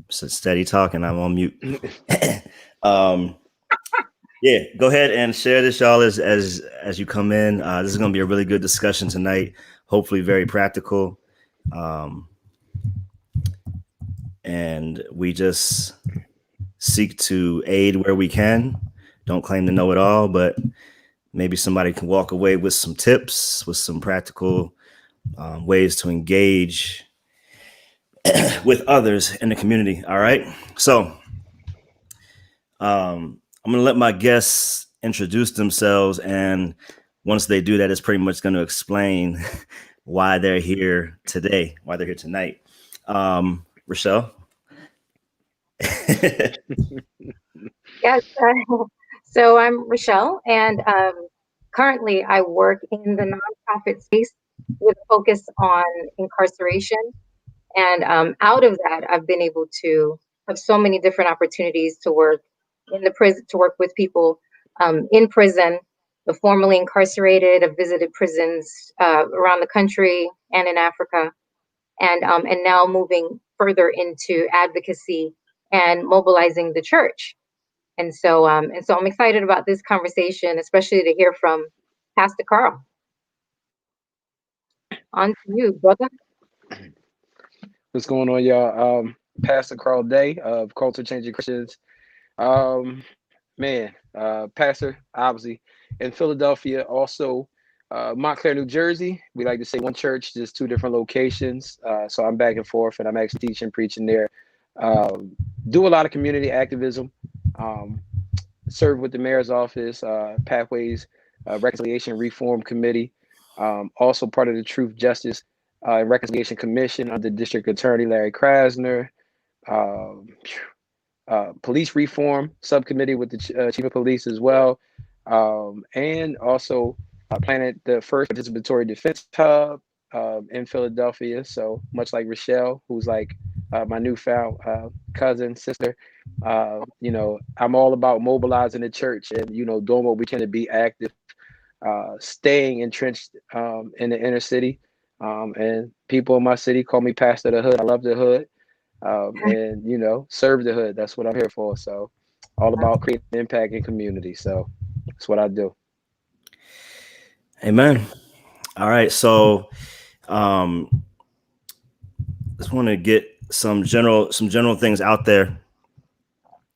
steady talking. I'm on mute. Yeah, go ahead and share this, y'all, as you come in. This is going to be a really good discussion tonight. Hopefully, very practical. And we just seek to aid where we can. Don't claim to know it all, but maybe somebody can walk away with some tips, with some practical ways to engage with others in the community. All right. So I'm going to let my guests introduce themselves. And once they do that, it's pretty much going to explain why they're here today, why they're here tonight. Richelle. Yes. So I'm Richelle, and currently I work in the nonprofit space with a focus on incarceration. And out of that, I've been able to have so many different opportunities to work in the prison, to work with people in prison, the formerly incarcerated. I've visited prisons around the country and in Africa, and now moving further into advocacy and mobilizing the church. And so I'm excited about this conversation, especially to hear from Pastor Carl. On to you, brother. What's going on, y'all? Pastor Carl Day of Culture Changing Christians. Pastor, obviously, in Philadelphia, also Montclair, New Jersey. We like to say one church, just two different locations. So I'm back and forth, and I'm actually teaching, preaching there. Do a lot of community activism. Serve with the mayor's office, Pathways Reconciliation Reform Committee. Also part of the Truth, Justice, and Reconciliation Commission under District Attorney Larry Krasner. Police Reform Subcommittee with the Chief of Police as well. And also planted the first participatory defense hub in Philadelphia. So much like Richelle, who's like my newfound cousin, sister, I'm all about mobilizing the church and, doing what we can to be active, staying entrenched in the inner city. And people in my city call me Pastor the Hood. I love the hood. And serve the hood. That's what I'm here for. So all about creating impact in community. So that's what I do. Amen. All right. So just want to get some general things out there.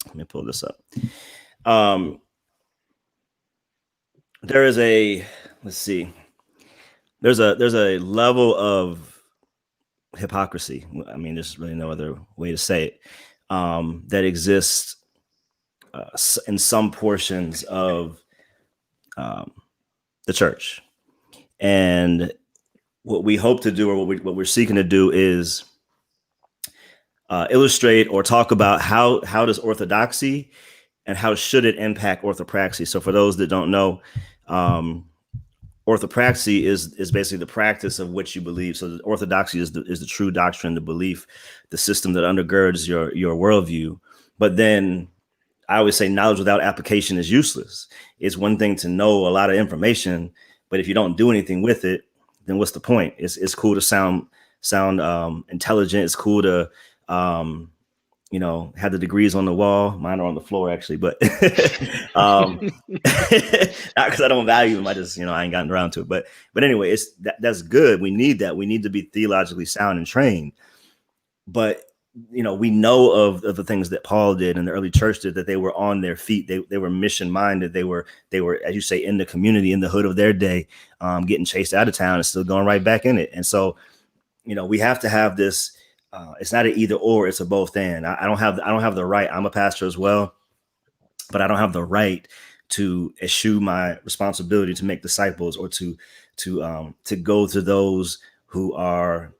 Let me pull this up. There is there's a level of hypocrisy. I mean, there's really no other way to say it, that exists in some portions of the church. And what we hope to do, or what we're seeking to do, is illustrate or talk about how does orthodoxy and how should it impact orthopraxy. So for those that don't know, orthopraxy is basically the practice of what you believe. So orthodoxy is the true doctrine, the belief, the system that undergirds your worldview. But then I always say knowledge without application is useless. It's one thing to know a lot of information, but if you don't do anything with it, then what's the point? It's cool to sound intelligent. It's cool to have the degrees on the wall. Mine are on the floor, actually, but not because I don't value them. I just, I ain't gotten around to it. But anyway, that's good. We need that. We need to be theologically sound and trained. But we know of the things that Paul did and the early church did, that they were on their feet. They were mission minded. They were, as you say, in the community, in the hood of their day, getting chased out of town and still going right back in it. And so, we have to have this. It's not an either or, it's a both and. I don't have the right. I'm a pastor as well, but I don't have the right to eschew my responsibility to make disciples or to go to those who are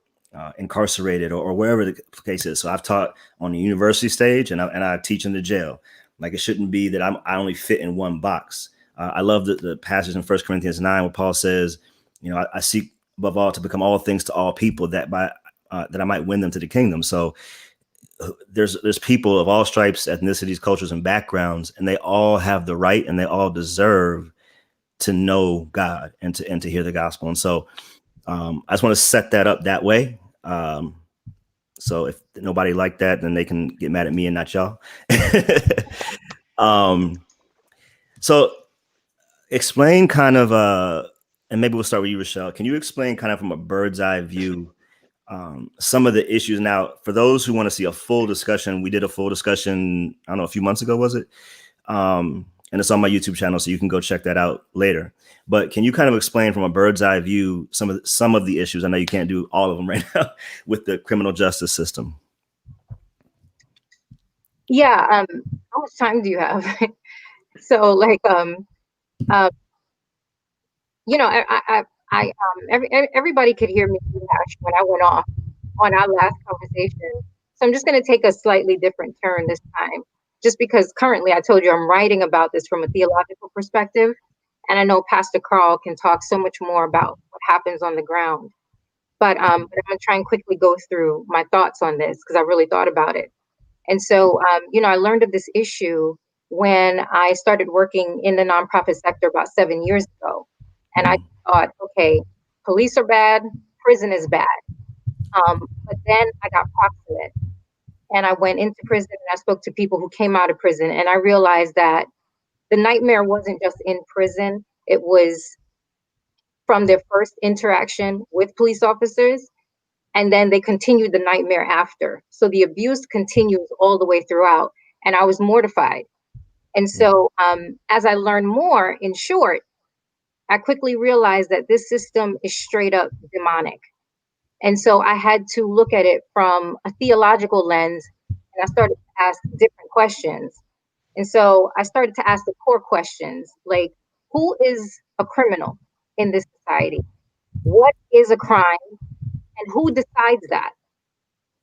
incarcerated or wherever the case is. So I've taught on the university stage and I teach in the jail. Like, it shouldn't be that I only fit in one box. I love the passage in 1 Corinthians 9 where Paul says, I seek above all to become all things to all people, that I might win them to the kingdom. So there's people of all stripes, ethnicities, cultures, and backgrounds, and they all have the right and they all deserve to know God and to hear the gospel. And so I just want to set that up that way. So if nobody liked that, then they can get mad at me and not y'all. So explain kind of, and maybe we'll start with you, Richelle. Can you explain kind of from a bird's eye view some of the issues? Now, for those who want to see a full discussion, we did a full discussion, I don't know, a few months ago, was it? And it's on my YouTube channel, so you can go check that out later. But can you kind of explain from a bird's eye view some of the issues? I know you can't do all of them right now with the criminal justice system. Yeah. How much time do you have? So, like, you know, everybody could hear me when I went off on our last conversation. So I'm just going to take a slightly different turn this time, just because currently I told you I'm writing about this from a theological perspective. And I know Pastor Carl can talk so much more about what happens on the ground. But I'm going to try and quickly go through my thoughts on this because I really thought about it. And so, you know, I learned of this issue when I started working in the nonprofit sector about 7 years ago. And I thought, okay, police are bad, prison is bad. But then I got proximate and I went into prison and I spoke to people who came out of prison. And I realized that the nightmare wasn't just in prison, it was from their first interaction with police officers. And then they continued the nightmare after. So the abuse continues all the way throughout. And I was mortified. And so as I learned more, in short, I quickly realized that this system is straight up demonic. And so I had to look at it from a theological lens, and I started to ask different questions. And so I started to ask the core questions, like, who is a criminal in this society? What is a crime? And who decides that?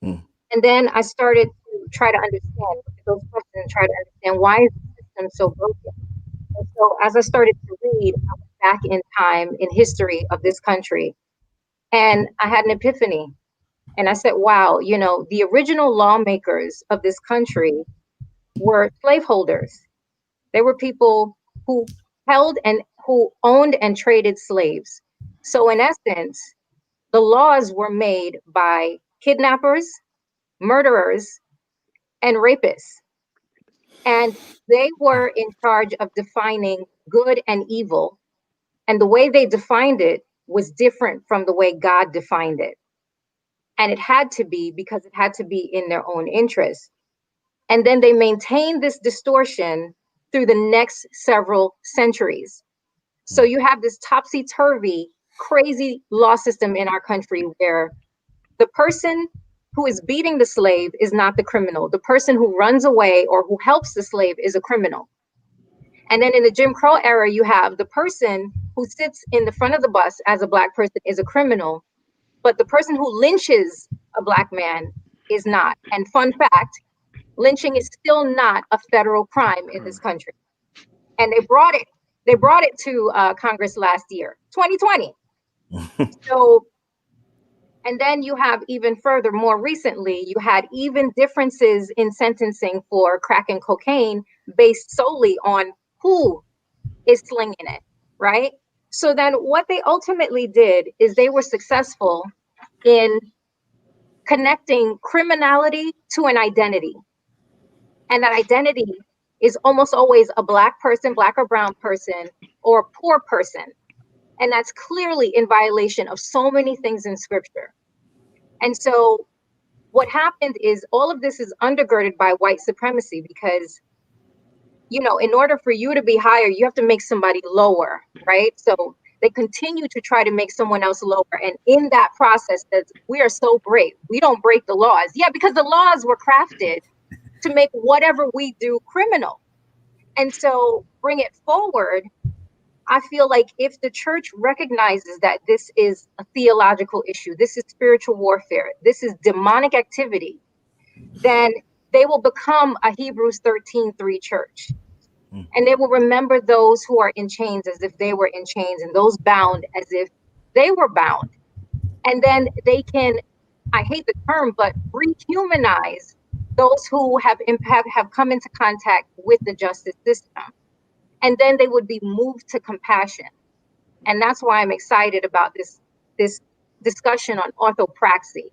Mm. And then I started to try to understand those questions and try to understand why is the system so broken. And so as I started to read, I went back in time in history of this country, and I had an epiphany. And I said, wow, you know, the original lawmakers of this country were slaveholders. They were people who held and who owned and traded slaves. So in essence, the laws were made by kidnappers, murderers, and rapists. And they were in charge of defining good and evil. And the way they defined it was different from the way God defined it. And it had to be because it had to be in their own interest. And then they maintained this distortion through the next several centuries. So you have this topsy-turvy, crazy law system in our country where the person who is beating the slave is not the criminal. The person who runs away or who helps the slave is a criminal. And then in the Jim Crow era, you have the person who sits in the front of the bus as a Black person is a criminal, but the person who lynches a Black man is not. And fun fact, lynching is still not a federal crime in this country. And they brought it to Congress last year, 2020. So, and then you have even further, more recently, you had even differences in sentencing for crack and cocaine based solely on who is slinging it, right? So then what they ultimately did is they were successful in connecting criminality to an identity. And that identity is almost always a Black person, Black or brown person, or a poor person. And that's clearly in violation of so many things in scripture. And so what happened is all of this is undergirded by white supremacy because, you know, in order for you to be higher, you have to make somebody lower, right? So they continue to try to make someone else lower. And in that process, we are so brave. We don't break the laws. Yeah, because the laws were crafted to make whatever we do criminal. And so bring it forward, I feel like if the church recognizes that this is a theological issue, this is spiritual warfare, this is demonic activity, then they will become a Hebrews 13:3 church. And they will remember those who are in chains as if they were in chains, and those bound as if they were bound. And then they can, I hate the term, but rehumanize those who have come into contact with the justice system. And then they would be moved to compassion. And that's why I'm excited about this discussion on orthopraxy.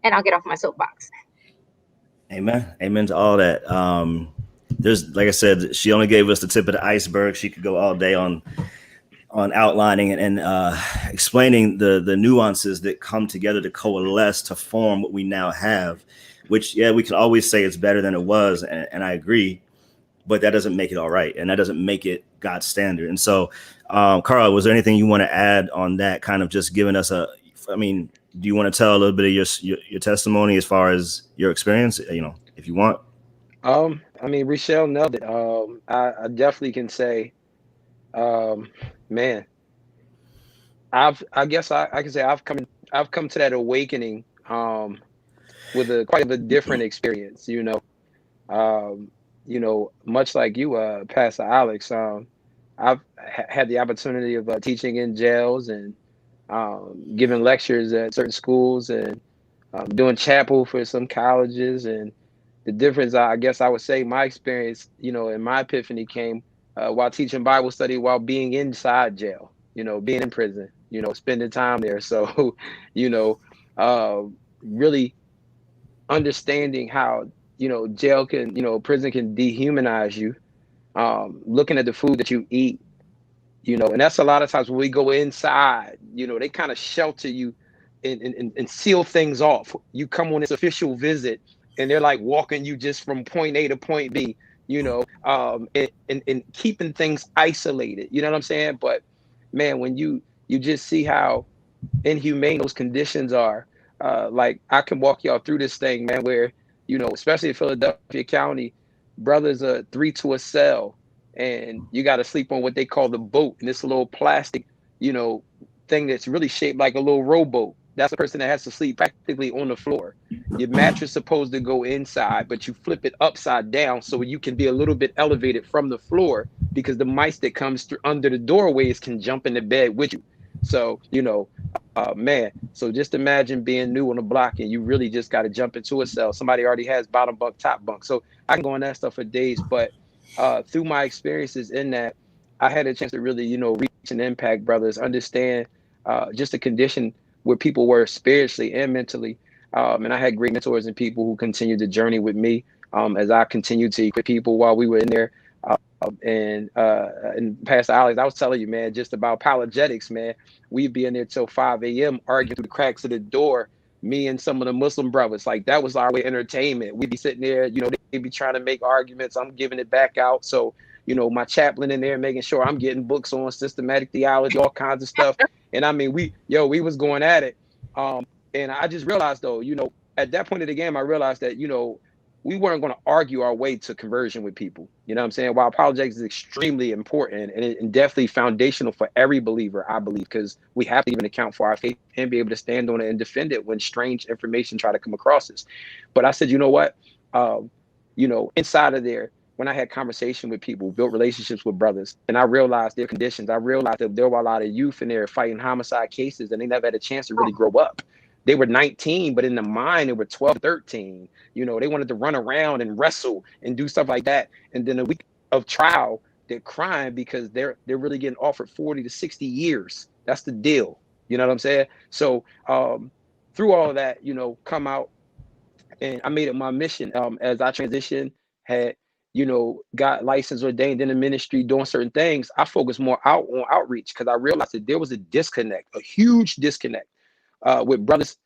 and I'll get off my soapbox. Amen. Amen to all that. There's, like I said, she only gave us the tip of the iceberg. She could go all day on outlining and explaining the nuances that come together to coalesce to form what we now have, which, yeah, we can always say it's better than it was. And I agree, but that doesn't make it all right. And that doesn't make it God's standard. And so, Carl, was there anything you want to add on that, kind of just giving us I mean, do you want to tell a little bit of your testimony as far as your experience, if you want? I mean, Richelle nailed it. I definitely can say, man, I guess I can say I've come to that awakening, with quite a different experience, much like you, Pastor Alex. I've had the opportunity of teaching in jails and giving lectures at certain schools and doing chapel for some colleges. And the difference, I guess I would say, my experience, in my epiphany came while teaching Bible study while being inside jail, being in prison, spending time there. So, really understanding how, jail can, prison can dehumanize you, looking at the food that you eat, and that's a lot of times when we go inside, they kind of shelter you and seal things off. You come on this official visit and they're like walking you just from point A to point B, and keeping things isolated, you know what I'm saying? But man, when you just see how inhumane those conditions are, like I can walk y'all through this thing, man, where, especially in Philadelphia County, brothers are 3 to a cell, and you got to sleep on what they call the boat, and this little plastic, thing that's really shaped like a little rowboat. That's a person that has to sleep practically on the floor. Your mattress supposed to go inside, but you flip it upside down so you can be a little bit elevated from the floor, because the mice that comes through under the doorways can jump into bed with you. So, man, so just imagine being new on the block and you really just got to jump into a cell. Somebody already has bottom bunk, top bunk. So I can go on that stuff for days. But through my experiences in that, I had a chance to really, reach and impact brothers, understand just the condition where people were spiritually and mentally. And I had great mentors and people who continued the journey with me as I continued to equip people while we were in there. And Pastor Alex, I was telling you, man, just about apologetics, man. We'd be in there till 5 a.m. arguing through the cracks of the door. Me and some of the Muslim brothers, like that was our way of entertainment. We'd be sitting there, they'd be trying to make arguments. I'm giving it back out. So, my chaplain in there making sure I'm getting books on systematic theology, all kinds of stuff. And I mean, we was going at it. And I just realized though, at that point of the game, I realized that, we weren't going to argue our way to conversion with people. You know what I'm saying? While apologetics is extremely important and definitely foundational for every believer, I believe, because we have to even account for our faith and be able to stand on it and defend it when strange information try to come across us. But I said, you know what? Inside of there, when I had conversation with people, built relationships with brothers, and I realized their conditions, I realized that there were a lot of youth in there fighting homicide cases, and they never had a chance to really grow up. They were 19, but in the mind, they were 12, 13. They wanted to run around and wrestle and do stuff like that. And then a week of trial, they're crying because they're really getting offered 40 to 60 years. That's the deal. You know what I'm saying? So through all of that, come out, and I made it my mission as I transitioned, had, got licensed, ordained in the ministry, doing certain things. I focused more out on outreach because I realized that there was a disconnect, a huge disconnect with brothers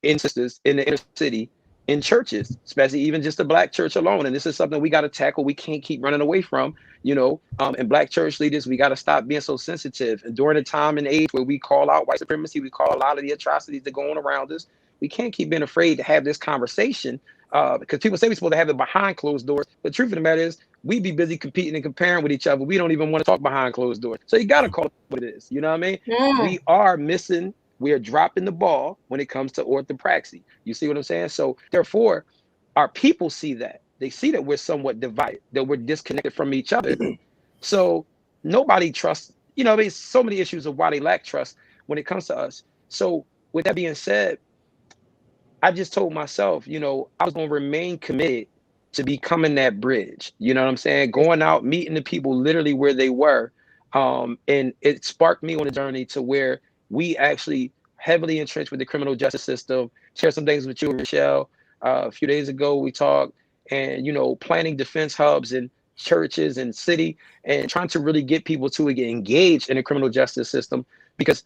and sisters in the inner city, in churches, especially even just the Black church alone. And this is something we got to tackle. We can't keep running away from, and Black church leaders, we got to stop being so sensitive. And during a time and age where we call out white supremacy, we call a lot of the atrocities that go on around us, we can't keep being afraid to have this conversation because people say we're supposed to have it behind closed doors. But the truth of the matter is, we be busy competing and comparing with each other. We don't even want to talk behind closed doors. So you got to call it what it is. You know what I mean? We are missing. We are dropping the ball when it comes to orthopraxy. You see what I'm saying? So therefore, our people see that. They see that we're somewhat divided, that we're disconnected from each other. So nobody trusts, there's so many issues of why they lack trust when it comes to us. So with that being said, I just told myself, I was going to remain committed to becoming that bridge. You know what I'm saying? Going out, meeting the people literally where they were. And it sparked me on a journey to where we actually heavily entrenched with the criminal justice system, share some things with you and Richelle. A few days ago, we talked, and planning defense hubs in churches and city, and trying to really get people to get engaged in the criminal justice system, because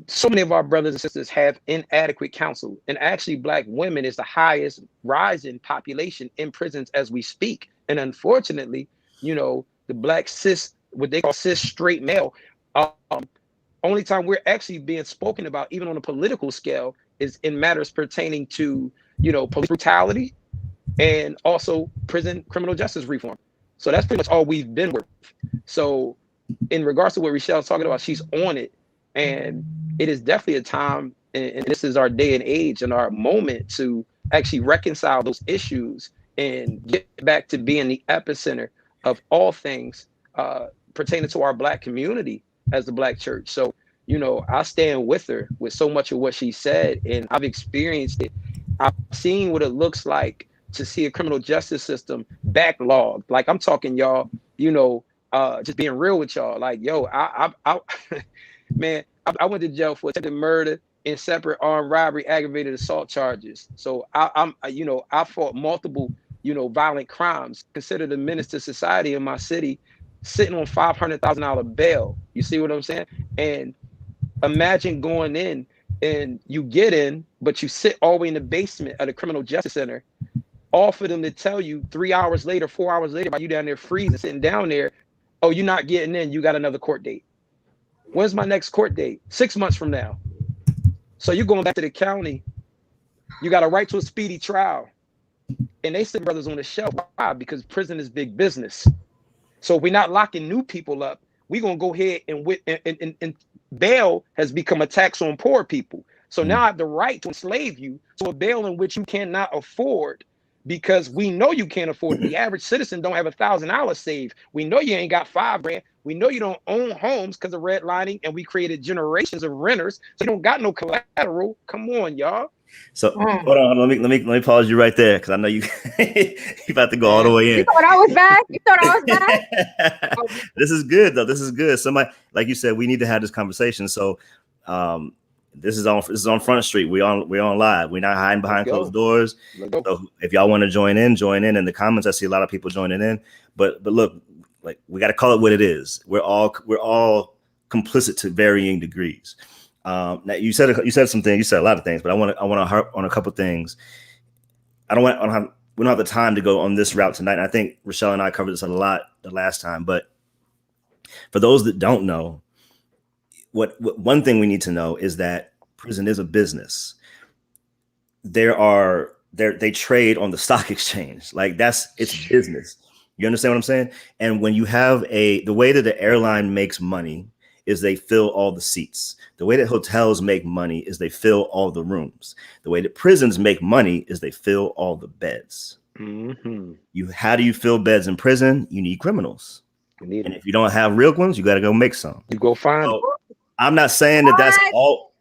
so many of our brothers and sisters have inadequate counsel, and actually Black women is the highest rising population in prisons as we speak. And unfortunately, the Black cis, what they call cis straight male, only time we're actually being spoken about, even on a political scale, is in matters pertaining to police brutality and also prison criminal justice reform. So that's pretty much all we've been with. So in regards to what Richelle's talking about, she's on it. And it is definitely a time, and this is our day and age and our moment to actually reconcile those issues and get back to being the epicenter of all things pertaining to our Black community as the Black church. So, I stand with her with so much of what she said, and I've experienced it. I've seen what it looks like to see a criminal justice system backlogged. Like, I'm talking, y'all, just being real with y'all. Like, yo, I man, I went to jail for attempted murder and separate armed robbery, aggravated assault charges. So I fought multiple, violent crimes, considered a menace to society in my city, sitting on $500,000 bail. You see what I'm saying? And imagine going in, and you get in, but you sit all the way in the basement of the criminal justice center, all for them to tell you 3 hours later, 4 hours later, while you down there freezing, sitting down there, oh, you're not getting in, you got another court date. When's my next court date? 6 months from now. So you're going back to the county. You got a right to a speedy trial. And they sit brothers on the shelf. Why? Because prison is big business. So if we're not locking new people up, we're going to go ahead and bail has become a tax on poor people. So now I have the right to enslave you to a bail in which you cannot afford, because we know you can't afford it. The average citizen don't have $1,000 saved. We know you ain't got $5 grand. We know you don't own homes because of redlining, and we created generations of renters. So you don't got no collateral. Come on, y'all. So hold on, let me pause you right there, because I know you about to go all the way in. You thought I was back? You thought I was back? This is good though. This is good. Somebody, like you said, we need to have this conversation. So this is on Front Street. We're on live. We're not hiding behind closed doors. So if y'all want to join in. In the comments, I see a lot of people joining in. But look, like, we got to call it what it is. We're all complicit to varying degrees. Now you said some things. You said a lot of things, but I want to harp on a couple things. We don't have the time to go on this route tonight. And I think Richelle and I covered this a lot the last time. But for those that don't know, what one thing we need to know is that prison is a business. They trade on the stock exchange. Like, it's business. You understand what I'm saying? And when you have the way that the airline makes money is they fill all the seats. The way that hotels make money is they fill all the rooms. The way that prisons make money is they fill all the beds. Mm-hmm. How do you fill beds in prison? You need criminals. And if you don't have real ones, you got to go make some. You go find them. I'm not saying that's all.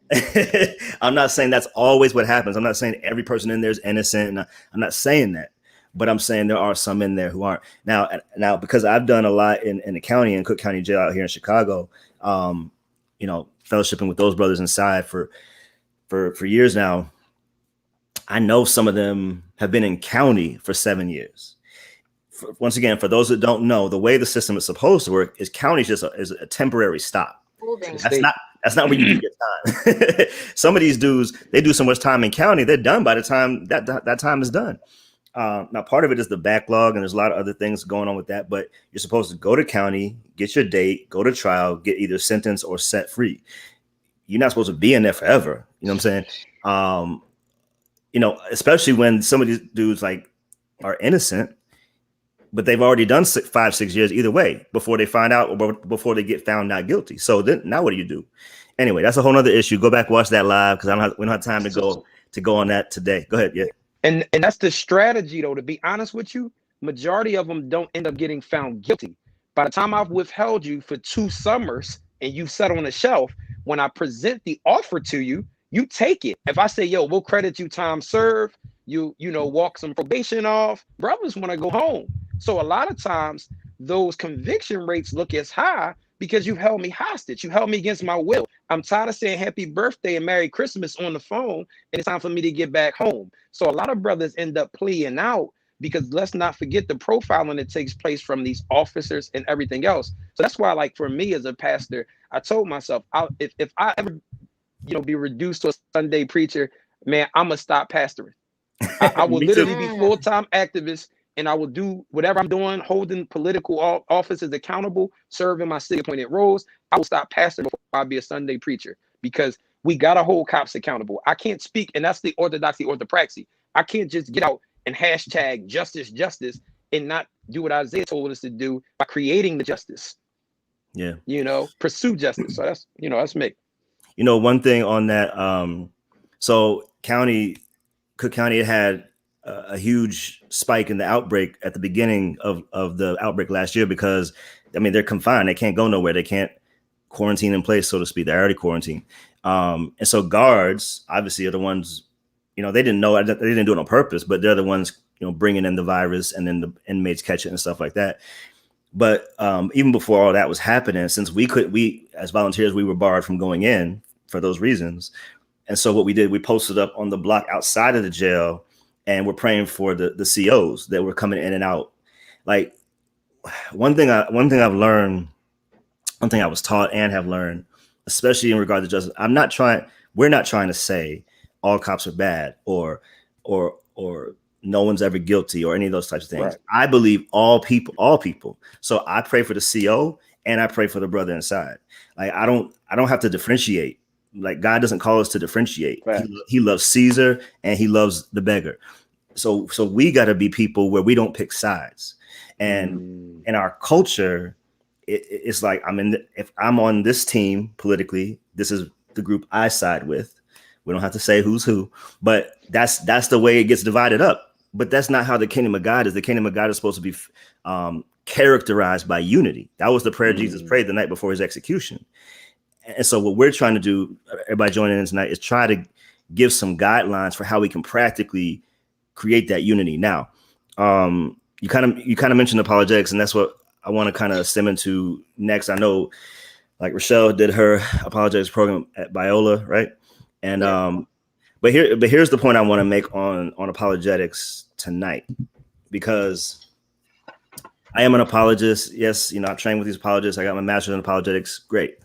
I'm not saying that's always what happens. I'm not saying every person in there is innocent. And I'm not saying that. But I'm saying there are some in there who aren't. Now, because I've done a lot in the county, in Cook County Jail out here in Chicago, fellowshipping with those brothers inside for years now. I know some of them have been in county for 7 years. Once again, for those that don't know, the way the system is supposed to work is county is a temporary stop. That's not where you do your time. Some of these dudes, they do so much time in county, they're done by the time that time is done. Now, part of it is the backlog, and there's a lot of other things going on with that. But you're supposed to go to county, get your date, go to trial, get either sentenced or set free. You're not supposed to be in there forever. You know what I'm saying? Especially when some of these dudes are innocent, but they've already done 5-6 years either way before they find out or before they get found not guilty. So then now what do you do? Anyway, that's a whole nother issue. Go back, watch that live, because we don't have time to go on that today. Go ahead. Yeah. And that's the strategy, though, to be honest with you. Majority of them don't end up getting found guilty. By the time I've withheld you for 2 summers and you sat on the shelf, when I present the offer to you, you take it. If I say, yo, we'll credit you time served, you walk some probation off, brothers want to go home. So a lot of times those conviction rates look as high because you held me hostage. You held me against my will. I'm tired of saying happy birthday and Merry Christmas on the phone, and it's time for me to get back home. So a lot of brothers end up pleading out because let's not forget the profiling that takes place from these officers and everything else. So that's why, like for me as a pastor, I told myself, if I ever, be reduced to a Sunday preacher, man, I'm gonna stop pastoring. I will Me too. literally be full-time activist, and I will do whatever I'm doing, holding political offices accountable, serving my city appointed roles. I will stop pastoring before I be a Sunday preacher, because we gotta hold cops accountable. I can't speak, and that's the orthodoxy, orthopraxy. I can't just get out and hashtag justice, justice, and not do what Isaiah told us to do by creating the justice. Yeah. Pursue justice. So that's me. One thing on that, so Cook County had a huge spike in the outbreak at the beginning of the outbreak last year because, they're confined. They can't go nowhere. They can't quarantine in place, so to speak. They're already quarantined. And so guards obviously are the ones, they didn't know, they didn't do it on purpose, but they're the ones, bringing in the virus, and then the inmates catch it and stuff like that. But even before all that was happening, since we as volunteers, we were barred from going in for those reasons. And so what we did, we posted up on the block outside of the jail, and we're praying for the COs that were coming in and out. Like one thing I was taught and have learned, especially in regard to justice, we're not trying to say all cops are bad or no one's ever guilty or any of those types of things. Right. I believe all people. So I pray for the CO and I pray for the brother inside. Like I don't have to differentiate. Like God doesn't call us to differentiate. Right. He loves Caesar and he loves the beggar. So we got to be people where we don't pick sides. And in our culture, it's like if I'm on this team politically, this is the group I side with. We don't have to say who's who, but that's the way it gets divided up. But that's not how the kingdom of God is. The kingdom of God is supposed to be characterized by unity. That was the prayer Jesus prayed the night before his execution. And so what we're trying to do, everybody joining in tonight, is try to give some guidelines for how we can practically create that unity. Now, you kind of mentioned apologetics, and that's what I want to kind of stem into next. I know, like Richelle did her apologetics program at Biola, right? And but here's the point I want to make on apologetics tonight, because I am an apologist. Yes, I trained with these apologists. I got my master's in apologetics. Great.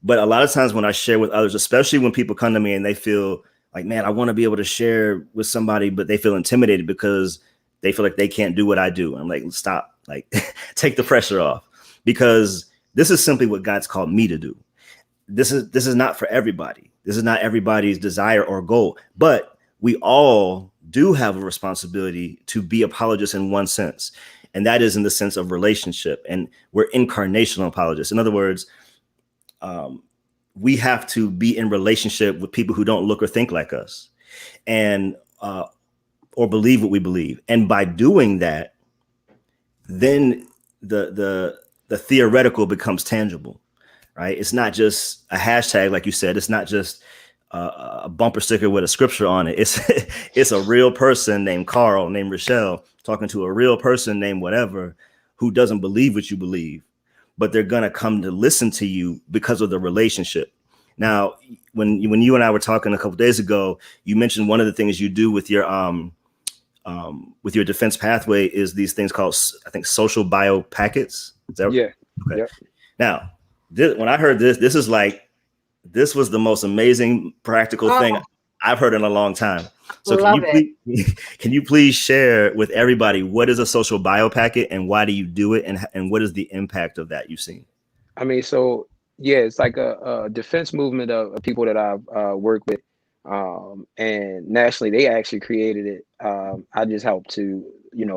But a lot of times when I share with others, especially when people come to me and they feel like, man, I want to be able to share with somebody, but they feel intimidated because they feel like they can't do what I do. I'm like, stop, like take the pressure off, because this is simply what God's called me to do. This is not for everybody. This is not everybody's desire or goal, but we all do have a responsibility to be apologists in one sense. And that is in the sense of relationship. And we're incarnational apologists. In other words, we have to be in relationship with people who don't look or think like us, and or believe what we believe. And by doing that, then the theoretical becomes tangible, right? It's not just a hashtag, like you said. It's not just a bumper sticker with a scripture on it. It's a real person named Carl, named Richelle, talking to a real person named whatever, who doesn't believe what you believe, but they're going to come to listen to you because of the relationship. Now, when you and I were talking a couple of days ago, you mentioned one of the things you do with your defense pathway is these things called, I think, social bio packets. Is that yeah? Okay. Yep. Now, when I heard this was the most amazing practical thing I've heard in a long time. So can you please share with everybody what is a social bio packet and why do you do it, and what is the impact of that you've seen? I mean, so yeah, it's like a defense movement of people that I've worked with, and nationally they actually created it. I just helped to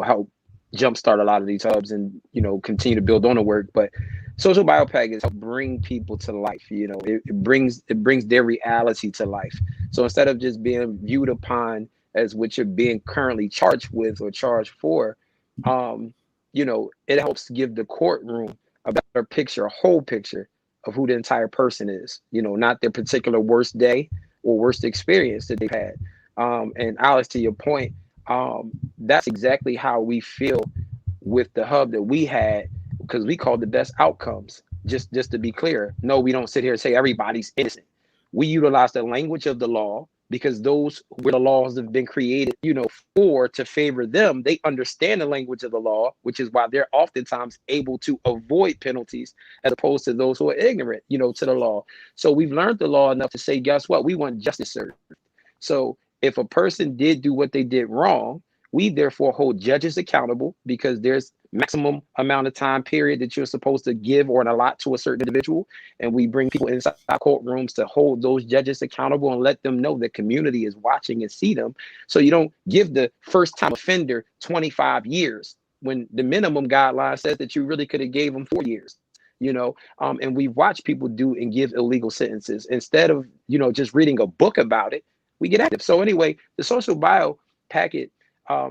help jumpstart a lot of these hubs and continue to build on the work. But social biopackets help bring people to life. It brings their reality to life. So instead of just being viewed upon as what you're being currently charged with or charged for, it helps give the courtroom a better picture, a whole picture of who the entire person is, not their particular worst day or worst experience that they've had. And Alex, to your point, that's exactly how we feel with the hub that we had, because we called the best outcomes. just to be clear, no, we don't sit here and say everybody's innocent. We utilize the language of the law because those where the laws have been created, for to favor them, they understand the language of the law, which is why they're oftentimes able to avoid penalties as opposed to those who are ignorant, to the law. So we've learned the law enough to say, guess what? We want justice served. So if a person did do what they did wrong, we therefore hold judges accountable because there's maximum amount of time period that you're supposed to give or allot to a certain individual. And we bring people inside courtrooms to hold those judges accountable and let them know the community is watching and see them. So you don't give the first time offender 25 years when the minimum guideline says that you really could have gave them 4 years. And we watch people do and give illegal sentences instead of, just reading a book about it. We get active. So anyway, the social bio packet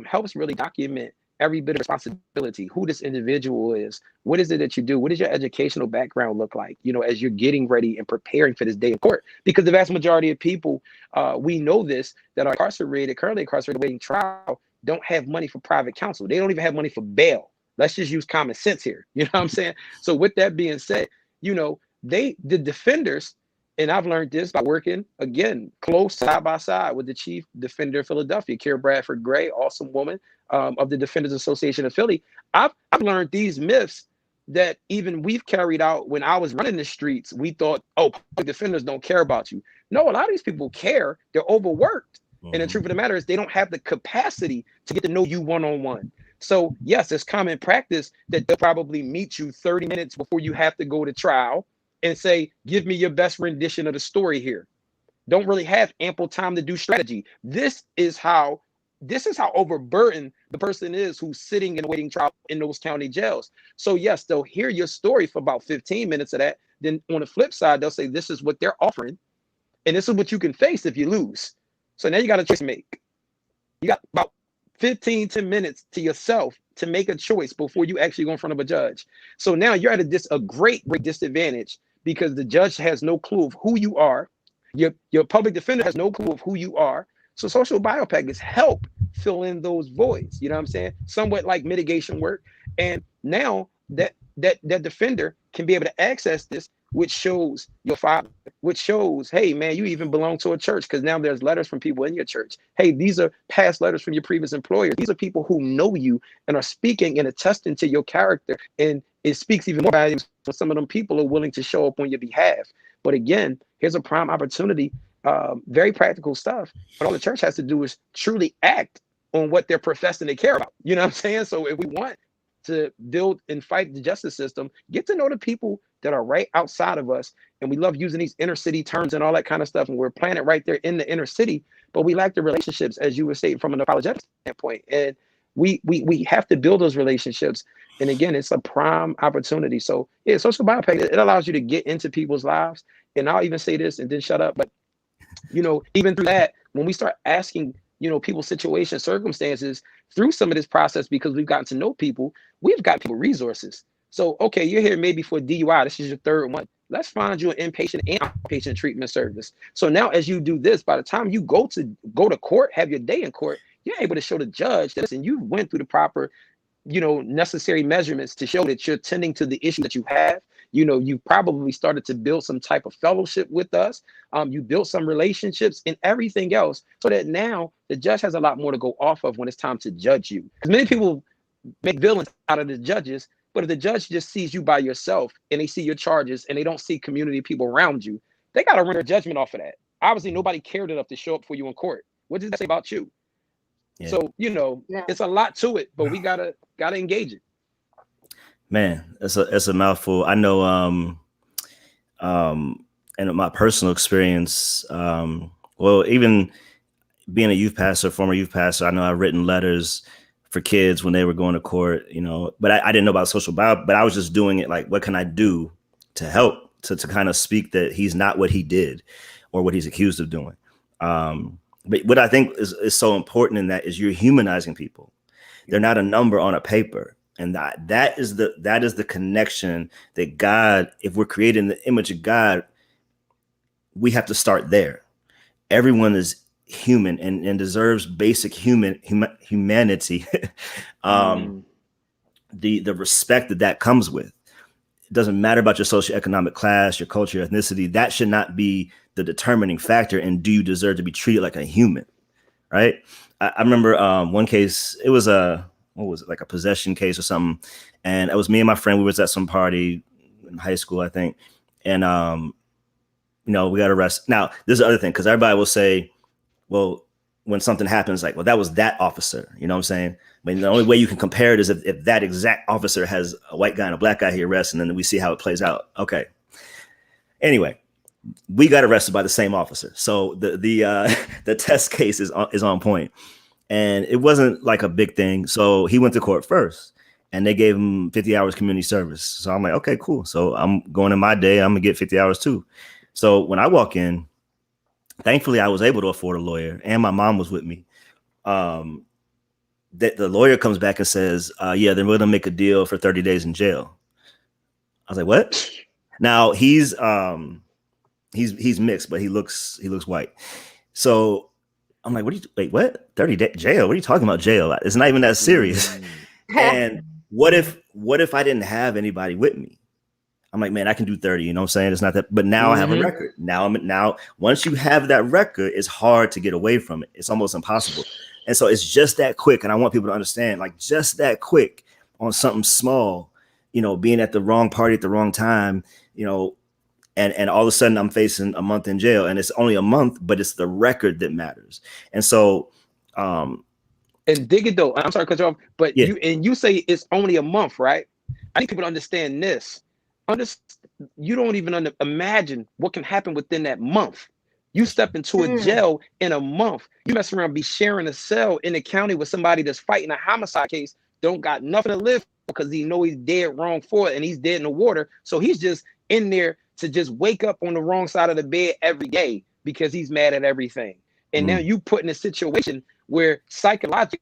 helps really document every bit of responsibility, who this individual is, what is it that you do, what does your educational background look like, as you're getting ready and preparing for this day in court. Because the vast majority of people, we know this, that are currently incarcerated, waiting trial, don't have money for private counsel. They don't even have money for bail. Let's just use common sense here. You know what I'm saying? So with that being said, the defenders, and I've learned this by working, again, close side by side with the chief defender of Philadelphia, Kara Bradford Gray, awesome woman of the Defenders Association of Philly. I've learned these myths that even we've carried out when I was running the streets. We thought, oh, public defenders don't care about you. No, a lot of these people care. They're overworked. Mm-hmm. And the truth of the matter is they don't have the capacity to get to know you one-on-one. So yes, it's common practice that they'll probably meet you 30 minutes before you have to go to trial and say, give me your best rendition of the story here. Don't really have ample time to do strategy. This is how overburdened the person is who's sitting and waiting trial in those county jails. So yes, they'll hear your story for about 15 minutes of that. Then on the flip side, they'll say, this is what they're offering. And this is what you can face if you lose. So now you got a choice to make. You got about 10 minutes to yourself to make a choice before you actually go in front of a judge. So now you're at a great disadvantage because the judge has no clue of who you are. Your public defender has no clue of who you are. So social biopackages help fill in those voids. You know what I'm saying? Somewhat like mitigation work. And now that defender can be able to access this, which shows your father, which shows, hey, man, you even belong to a church because now there's letters from people in your church. Hey, these are past letters from your previous employers. These are people who know you and are speaking and attesting to your character. And it speaks even more values when some of them people are willing to show up on your behalf. But again, here's a prime opportunity, very practical stuff. But all the church has to do is truly act on what they're professing they care about. You know what I'm saying? So if we want to build and fight the justice system, get to know the people that are right outside of us. And we love using these inner city terms and all that kind of stuff. And we're planted right there in the inner city, but we lack the relationships, as you were saying, from an apologetic standpoint. And we have to build those relationships. And again, it's a prime opportunity. So yeah, social biopack, it allows you to get into people's lives. And I'll even say this and then shut up. But, even through that, when we start asking, people's situations, circumstances through some of this process, because we've gotten to know people, we've got people resources. So, okay, you're here maybe for DUI. This is your third one. Let's find you an inpatient and outpatient treatment service. So now as you do this, by the time you go to court, have your day in court, you're able to show the judge that, listen, you went through the proper, necessary measurements to show that you're tending to the issue that you have. You probably started to build some type of fellowship with us. You built some relationships and everything else, so that now the judge has a lot more to go off of when it's time to judge you. Because many people make villains out of the judges, but if the judge just sees you by yourself and they see your charges and they don't see community people around you, they got to render judgment off of that. Obviously, nobody cared enough to show up for you in court. What does that say about you? Yeah. So, It's a lot to it, but we gotta engage it. Man, it's a mouthful. I know, and in my personal experience, even being a youth pastor, former youth pastor, I know I've written letters for kids when they were going to court, but I didn't know about social bio, but I was just doing it like, what can I do to help to kind of speak that he's not what he did or what he's accused of doing. But what I think is so important in that is you're humanizing people. They're not a number on a paper. And that is the connection that God, if we're creating the image of God, we have to start there. Everyone is human and deserves basic humanity. The respect that comes with. it doesn't matter about your socioeconomic class, your culture, ethnicity. That should not be the determining factor. And do you deserve to be treated like a human? Right. I remember one case, it was what was it, like a possession case or something. And it was me and my friend. We was at some party in high school, I think. And, we got arrested. Now, there's the other thing, because everybody will say, well, when something happens, like, well, that was that officer. You know what I'm saying? I mean, the only way you can compare it is if that exact officer has a white guy and a black guy he arrests, and then we see how it plays out. Okay. Anyway, we got arrested by the same officer. So the test case is on point. And it wasn't like a big thing. So he went to court first, and they gave him 50 hours community service. So I'm like, okay, cool. So I'm going in my day. I'm going to get 50 hours too. So when I walk in, thankfully I was able to afford a lawyer, and my mom was with me. That the lawyer comes back and says, yeah, they're going to make a deal for 30 days in jail. I was like, what? Now he's mixed, but he looks white. So I'm like, what? 30 day jail? What are you talking about jail? It's not even that serious. And what if I didn't have anybody with me? I'm like, man, I can do 30, you know what I'm saying? It's not that, but now I have a record. Now, once you have that record, it's hard to get away from it. It's almost impossible. And so it's just that quick. And I want people to understand, like, just that quick on something small, being at the wrong party at the wrong time, and all of a sudden I'm facing a month in jail, and it's only a month, but it's the record that matters. And so, and dig it though. I'm sorry to cut you off, but yeah. you say it's only a month, right? I need people to understand this. You don't even imagine what can happen within that month. You step into a jail in a month. You mess around, be sharing a cell in the county with somebody that's fighting a homicide case, don't got nothing to live for because he know he's dead wrong for it, and he's dead in the water. So he's just in there to just wake up on the wrong side of the bed every day because he's mad at everything. And now you put in a situation where psychologically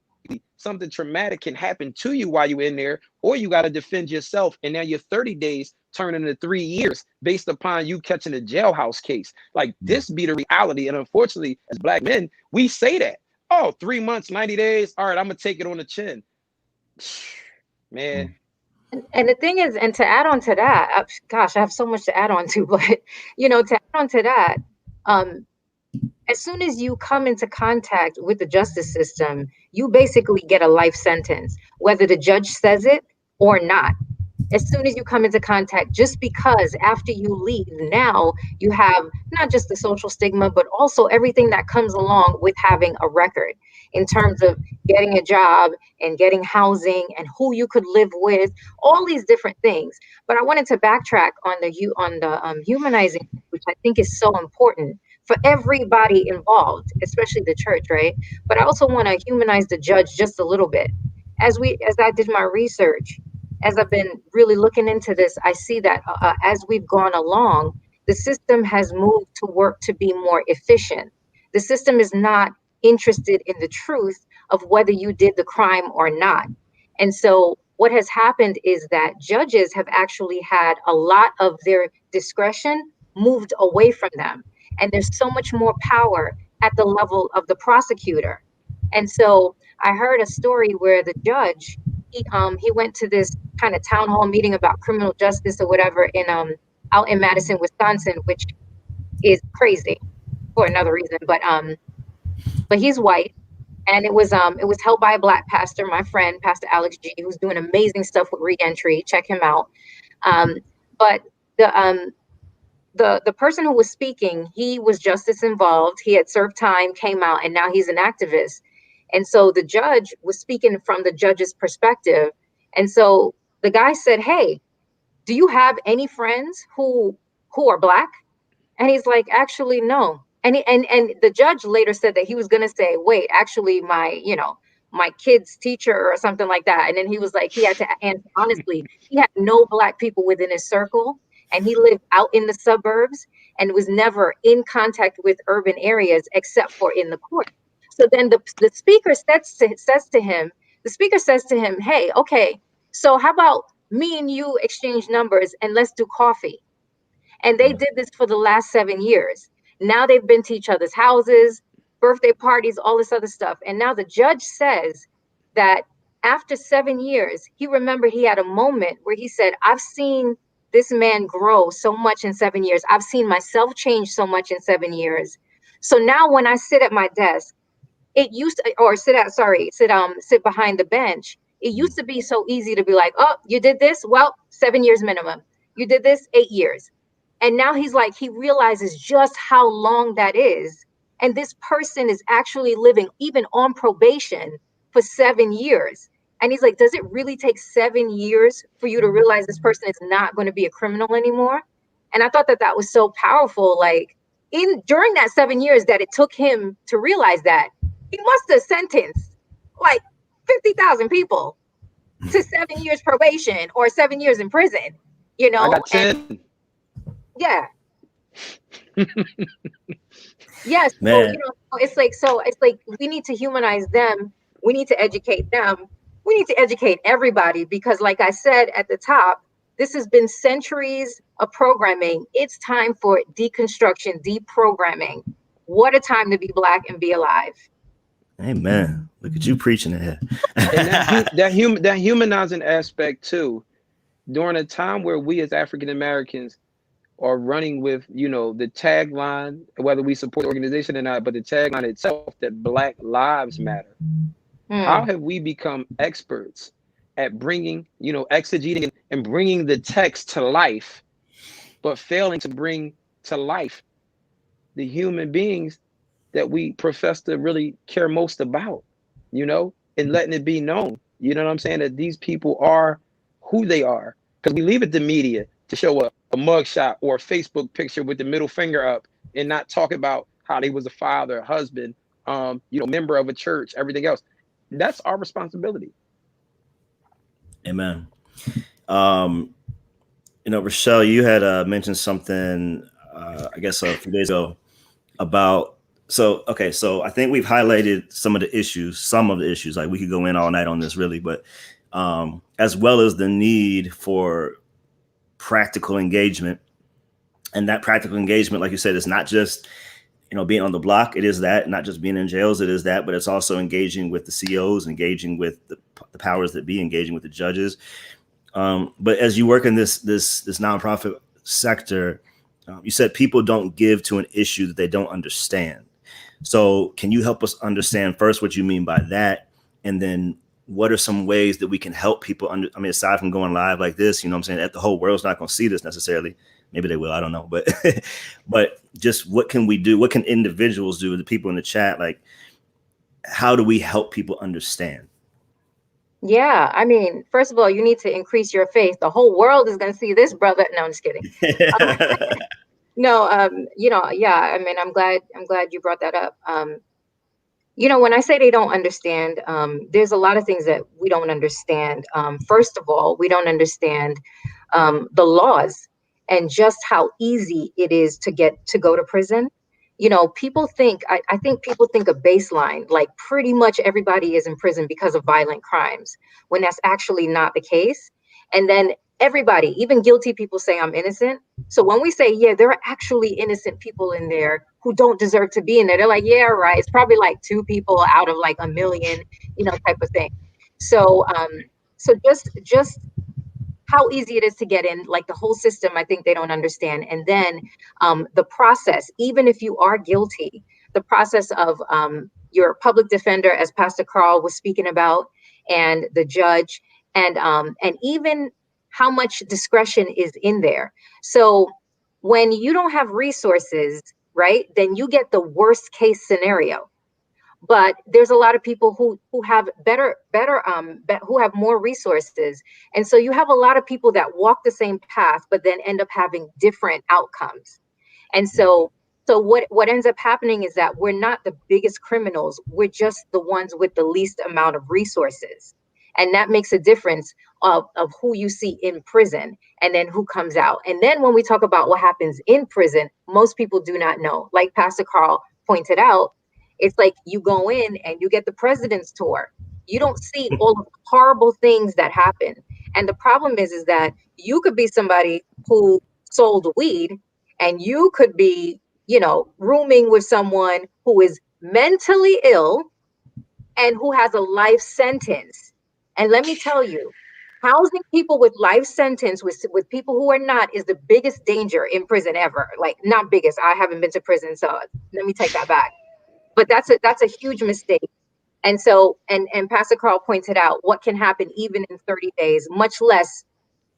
something traumatic can happen to you while you're in there, or you got to defend yourself. And now your 30 days turn into 3 years based upon you catching a jailhouse case. Like, this be the reality. And unfortunately, as Black men, we say that, 3 months, 90 days. All right, I'm going to take it on the chin. Man. And the thing is, and to add on to that, gosh, I have so much to add on to, but, to add on to that, as soon as you come into contact with the justice system, you basically get a life sentence, whether the judge says it or not. As soon as you come into contact, just because after you leave, now you have not just the social stigma, but also everything that comes along with having a record in terms of getting a job and getting housing and who you could live with, all these different things. But I wanted to backtrack on the humanizing, which I think is so important for everybody involved, especially the church, right? But I also want to humanize the judge just a little bit. As I did my research, as I've been really looking into this, I see that as we've gone along, the system has moved to work to be more efficient. The system is not interested in the truth of whether you did the crime or not. And so what has happened is that judges have actually had a lot of their discretion moved away from them. And there's so much more power at the level of the prosecutor. And so I heard a story where the judge, he went to this kind of town hall meeting about criminal justice or whatever in out in Madison, Wisconsin, which is crazy for another reason. But he's white, and it was held by a Black pastor, my friend, Pastor Alex G, who's doing amazing stuff with reentry. Check him out. But the person who was speaking, he was justice involved. He had served time, came out, and now he's an activist. And so the judge was speaking from the judge's perspective. And so the guy said, "Hey, do you have any friends who are Black?" And he's like, "Actually, no." And the judge later said that he was going to say, "Wait, actually, my kid's teacher," or something like that. And then he was like, he had to answer honestly, he had no Black people within his circle. And he lived out in the suburbs and was never in contact with urban areas except for in the court. So then the speaker says to him, "Hey, okay, so how about me and you exchange numbers and let's do coffee?" And they did this for the last 7 years. Now they've been to each other's houses, birthday parties, all this other stuff. And now the judge says that after 7 years, he remembered he had a moment where he said, "I've seen this man grow so much in 7 years. I've seen myself change so much in 7 years. So now when I sit at my desk, it used to, or sit behind the bench. It used to be so easy to be like, oh, you did this, well, 7 years minimum. You did this, 8 years. And now he's like, he realizes just how long that is. And this person is actually living even on probation for 7 years. And he's like, does it really take 7 years for you to realize this person is not going to be a criminal anymore? And I thought that that was so powerful. Like, in during that 7 years that it took him to realize that, he must have sentenced like 50,000 people to 7 years probation or 7 years in prison, you I know? got And 10. yeah, yes. So, Man, you know, it's like we need to humanize them. We need to educate them. We need to educate everybody because, like I said at the top, this has been centuries of programming. It's time for deconstruction, deprogramming. What a time to be Black and be alive. amen. Look at you preaching it here. And that humanizing aspect too, during a time where we as African Americans are running with, you know, the tagline, whether we support the organization or not, but the tagline itself that Black Lives Matter. How Hmm. have we become experts at bringing, you know, exegeting and bringing the text to life, but failing to bring to life the human beings that we profess to really care most about, you know, and letting it be known, you know what I'm saying, that these people are who they are. Because we leave it to media to show a mugshot or a Facebook picture with the middle finger up and not talk about how they was a father, a husband, you know, member of a church, everything else. That's our responsibility. Amen. Um, Richelle, you had mentioned something, I guess a few days ago about so I think we've highlighted some of the issues. Like we could go in all night on this really, but as well as the need for practical engagement. And that practical engagement, like you said, is not just being on the block. It is that, not just being in jails. It is that, but it's also engaging with the COs, engaging with the powers that be, engaging with the judges. But as you work in this nonprofit sector, you said people don't give to an issue that they don't understand. So can you help us understand first what you mean by that? And then what are some ways that we can help people aside from going live like this, I'm saying, that the whole world's not going to see this necessarily. Maybe they will, I don't know. But but just what can we do? What can individuals do? The people in the chat, like, how do we help people understand? Yeah, I mean, first of all, you need to increase your faith. The whole world is going to see this, brother. No, I'm just kidding. No, yeah. I mean, I'm glad you brought that up. When I say they don't understand, there's a lot of things that we don't understand. First of all, we don't understand the laws and just how easy it is to go to prison. People think, I think people think a baseline, like pretty much everybody is in prison because of violent crimes, when that's actually not the case. And then everybody, even guilty people, say I'm innocent. So when we say, yeah, there are actually innocent people in there who don't deserve to be in there, they're like, yeah, right. It's probably like 2 people out of like a million, type of thing. So just how easy it is to get in, like the whole system, I think they don't understand. And then the process, even if you are guilty, the process of your public defender, as Pastor Carl was speaking about, and the judge, and even how much discretion is in there. So when you don't have resources, right, then you get the worst case scenario. But there's a lot of people who have who have more resources, and so you have a lot of people that walk the same path but then end up having different outcomes. And so what ends up happening is that we're not the biggest criminals, we're just the ones with the least amount of resources. And that makes a difference of who you see in prison and then who comes out. And then when we talk about what happens in prison, most people do not know. Like Pastor Carl pointed out, it's like you go in and you get the president's tour. You don't see all of the horrible things that happen. And the problem is that you could be somebody who sold weed, and you could be, rooming with someone who is mentally ill and who has a life sentence. And let me tell you, housing people with life sentence with people who are not is the biggest danger in prison ever. Like, not biggest. I haven't been to prison, so let me take that back. But that's a huge mistake. And so, and Pastor Carl pointed out what can happen even in 30 days, much less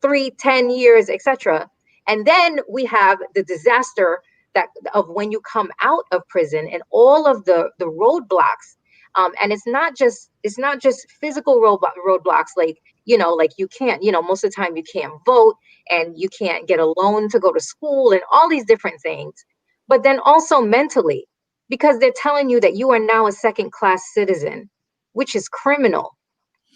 3, 10 years, etc. And then we have the disaster that of when you come out of prison and all of the roadblocks. And it's not just physical roadblocks, like, like you can't, most of the time you can't vote and you can't get a loan to go to school and all these different things. But then also mentally, because they're telling you that you are now a second class citizen, which is criminal.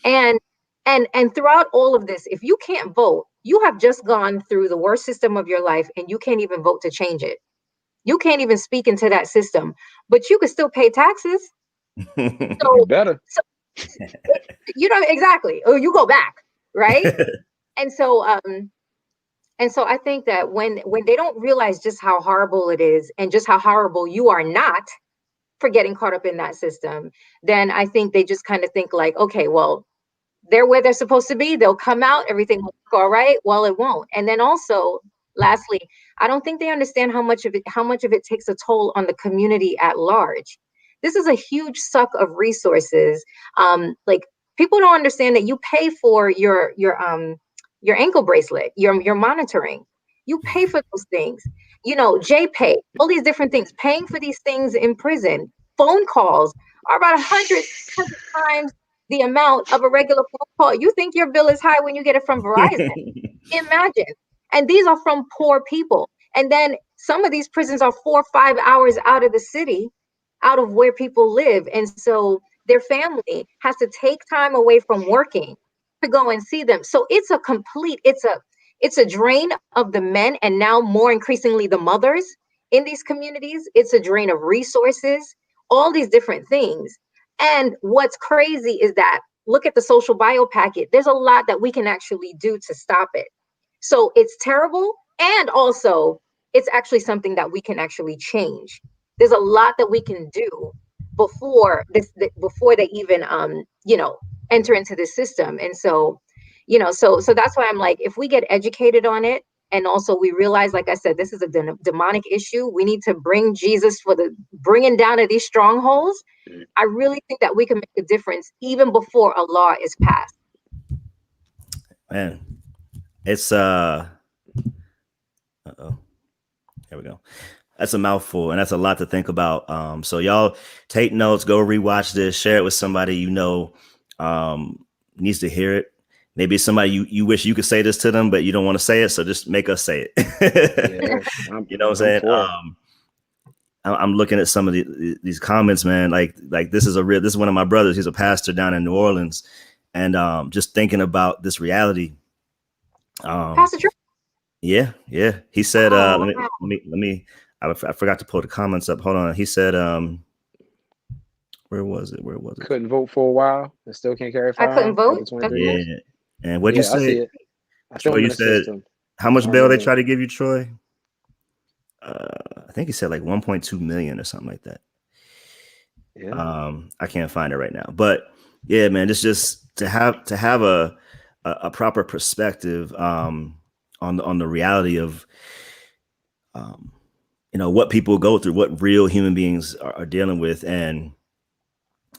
And and throughout all of this, if you can't vote, you have just gone through the worst system of your life and you can't even vote to change it. You can't even speak into that system, but you can still pay taxes. You So, better. so exactly. Or you go back, right? And so I think that when they don't realize just how horrible it is and just how horrible you are not for getting caught up in that system, then I think they just kind of think like, okay, well, they're where they're supposed to be. They'll come out, everything will look all right. Well, it won't. And then also, lastly, I don't think they understand how much of it takes a toll on the community at large. This is a huge suck of resources. Like, people don't understand that you pay for your ankle bracelet, your monitoring. You pay for those things. JPay, all these different things. Paying for these things in prison, phone calls are about 100 times the amount of a regular phone call. You think your bill is high when you get it from Verizon. Imagine. And these are from poor people. And then some of these prisons are 4 or 5 hours out of the city, out of where people live. And so their family has to take time away from working to go and see them. So it's a drain of the men, and now more increasingly the mothers in these communities. It's a drain of resources, all these different things. And what's crazy is that, look at the social bio packet. There's a lot that we can actually do to stop it. So it's terrible. And also, it's actually something that we can actually change. There's a lot that we can do before they even, enter into the system. And so, so that's why I'm like, if we get educated on it, and also we realize, like I said, this is a demonic issue. We need to bring Jesus for the bringing down of these strongholds. I really think that we can make a difference even before a law is passed. Man, it's uh-oh. There we go. That's a mouthful, and that's a lot to think about. So y'all take notes, go rewatch this, share it with somebody needs to hear it. Maybe somebody you wish you could say this to them, but you don't want to say it, so just make us say it. Yeah, you know what I'm saying? I'm looking at some of these comments, man. Like this is one of my brothers. He's a pastor down in New Orleans, and just thinking about this reality. Pastor Drew? Yeah. He said, let me. I forgot to pull the comments up. Hold on. He said, where was it? Couldn't vote for a while and still can't carry a I couldn't firearm. vote. Yeah. And what'd you say? I see it. Troy, you said system. how much bail they try to give you, Troy? I think he said like 1.2 million or something like that. Yeah. I can't find it right now, but yeah, man, it's just to have a proper perspective on the reality of what people go through, what real human beings are dealing with. And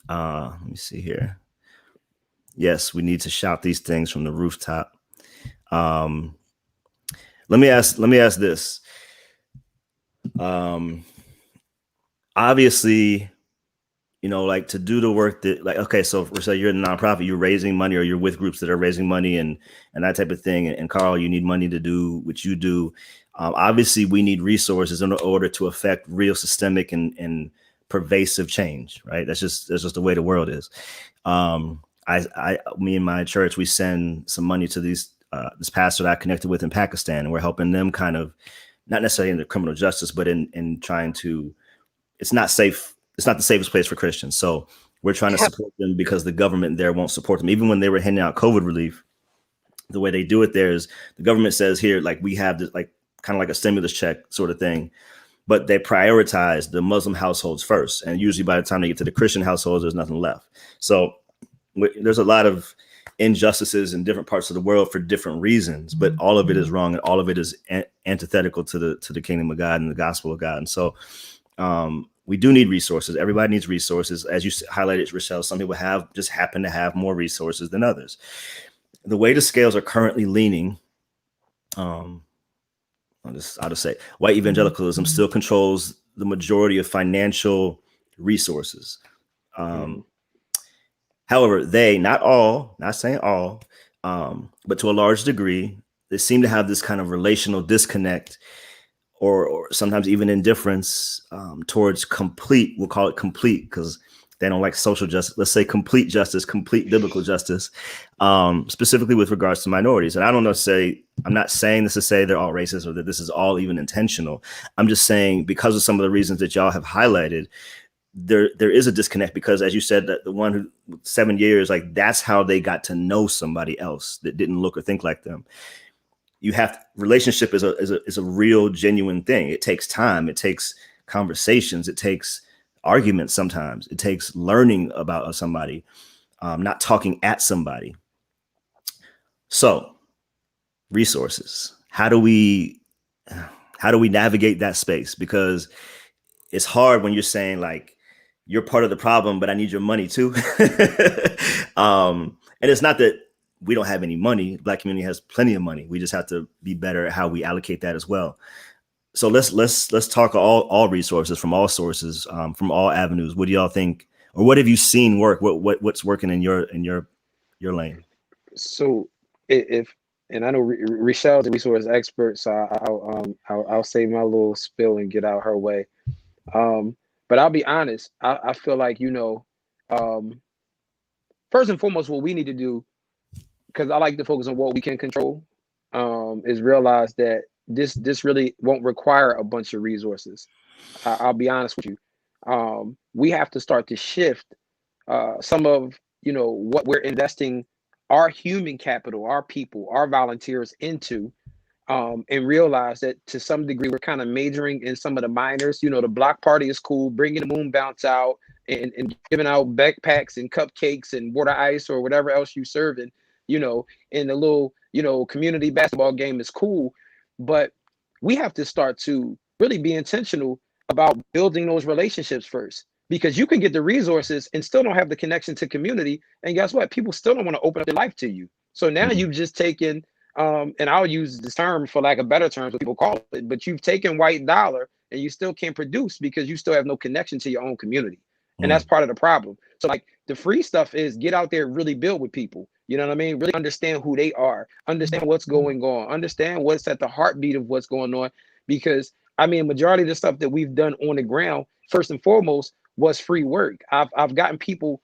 let me see here. Yes, we need to shout these things from the rooftop. Let me ask this. Obviously, like to do the work that, like, okay, so you're in a nonprofit, you're raising money, or you're with groups that are raising money and that type of thing. And Carl, you need money to do what you do. Obviously, we need resources in order to affect real systemic and pervasive change, right? That's just the way the world is. Me and my church, we send some money to this pastor that I connected with in Pakistan, and we're helping them kind of, not necessarily in the criminal justice, but in trying to, it's not safe. It's not the safest place for Christians. So we're trying to support them because the government there won't support them. Even when they were handing out COVID relief, the way they do it there is the government says here, like, we have this, like, kind of like a stimulus check sort of thing, but they prioritize the Muslim households first. And usually by the time they get to the Christian households, there's nothing left. So there's a lot of injustices in different parts of the world for different reasons, but all of it is wrong and all of it is antithetical to the kingdom of God and the gospel of God. And so we do need resources. Everybody needs resources. As you highlighted, Richelle, some people just happen to have more resources than others. The way the scales are currently leaning, I'll just say white evangelicalism still controls the majority of financial resources. However, they, not all, not saying all, but to a large degree, they seem to have this kind of relational disconnect or sometimes even indifference towards complete, we'll call it complete because they don't like social justice. Let's say complete justice, complete biblical justice, specifically with regards to minorities. And I don't know, I'm not saying this to say they're all racist or that this is all even intentional. I'm just saying because of some of the reasons that y'all have highlighted, there is a disconnect because, as you said, that the one who 7 years, like that's how they got to know somebody else that didn't look or think like them. Relationship is a real genuine thing. It takes time. It takes conversations. It takes arguments. Sometimes it takes learning about somebody, not talking at somebody. So resources, how do we navigate that space? Because it's hard when you're saying like, you're part of the problem, but I need your money too. And it's not that we don't have any money. Black community has plenty of money. We just have to be better at how we allocate that as well. So let's talk all resources from all sources, from all avenues. What do y'all think, or what have you seen work? What's working in your lane? So and I know Richelle's a resource expert, so I'll save my little spill and get out her way. But I'll be honest, I feel like, first and foremost, what we need to do, because I like to focus on what we can control, is realize that this really won't require a bunch of resources. I'll be honest with you. We have to start to shift some of, what we're investing our human capital, our people, our volunteers into, and realize that to some degree we're kind of majoring in some of the minors. The block party is cool, bringing the moon bounce out and giving out backpacks and cupcakes and water ice or whatever else you serving, in the little, community basketball game is cool. But we have to start to really be intentional about building those relationships first, because you can get the resources and still don't have the connection to community. And guess what? People still don't want to open up their life to you. So now you've just taken, and I'll use this term for lack of better terms, what people call it, but you've taken white dollar and you still can't produce because you still have no connection to your own community. And that's part of the problem. So like the free stuff is get out there, really build with people. You know what I mean? Really understand who they are, understand what's going on, understand what's at the heartbeat of what's going on. Because I mean, majority of the stuff that we've done on the ground, first and foremost, was free work. I've gotten people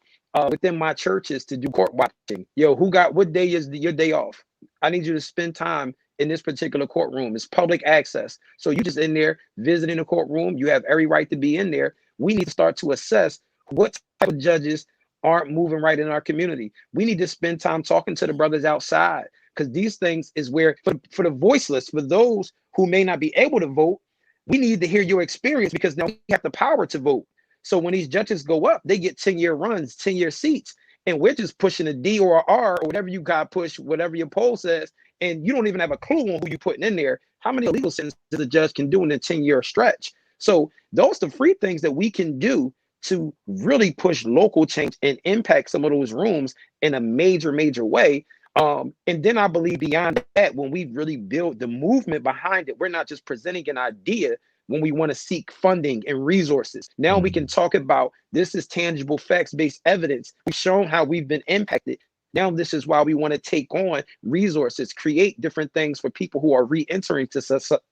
within my churches to do court watching. What day is your day off? I need you to spend time in this particular courtroom. It's public access. So you just in there visiting the courtroom. You have every right to be in there. We need to start to assess what type of judges aren't moving right in our community. We need to spend time talking to the brothers outside, because these things is where for the voiceless, for those who may not be able to vote, we need to hear your experience, because now we have the power to vote. So when these judges go up, they get 10-year runs, 10-year seats. And we're just pushing a D or a R or whatever you got push, whatever your poll says. And you don't even have a clue on who you're putting in there. How many illegal sentences the judge can do in a 10-year stretch? So those are the free things that we can do to really push local change and impact some of those rooms in a major, major way. And then I believe beyond that, when we really build the movement behind it, we're not just presenting an idea. When we want to seek funding and resources, now we can talk about this is tangible facts-based evidence. We've shown how we've been impacted. Now this is why we want to take on resources, create different things for people who are re-entering to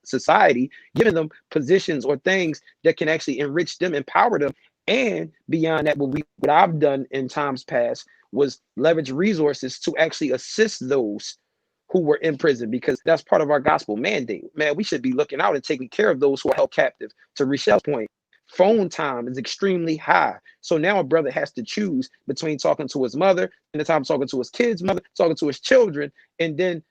society, giving them positions or things that can actually enrich them, empower them. And beyond that, what I've done in times past was leverage resources to actually assist those who were in prison, because that's part of our gospel mandate. Man, we should be looking out and taking care of those who are held captive. To Richelle's point, phone time is extremely high. So now a brother has to choose between talking to his mother and the time talking to his kids' mother, talking to his children, and then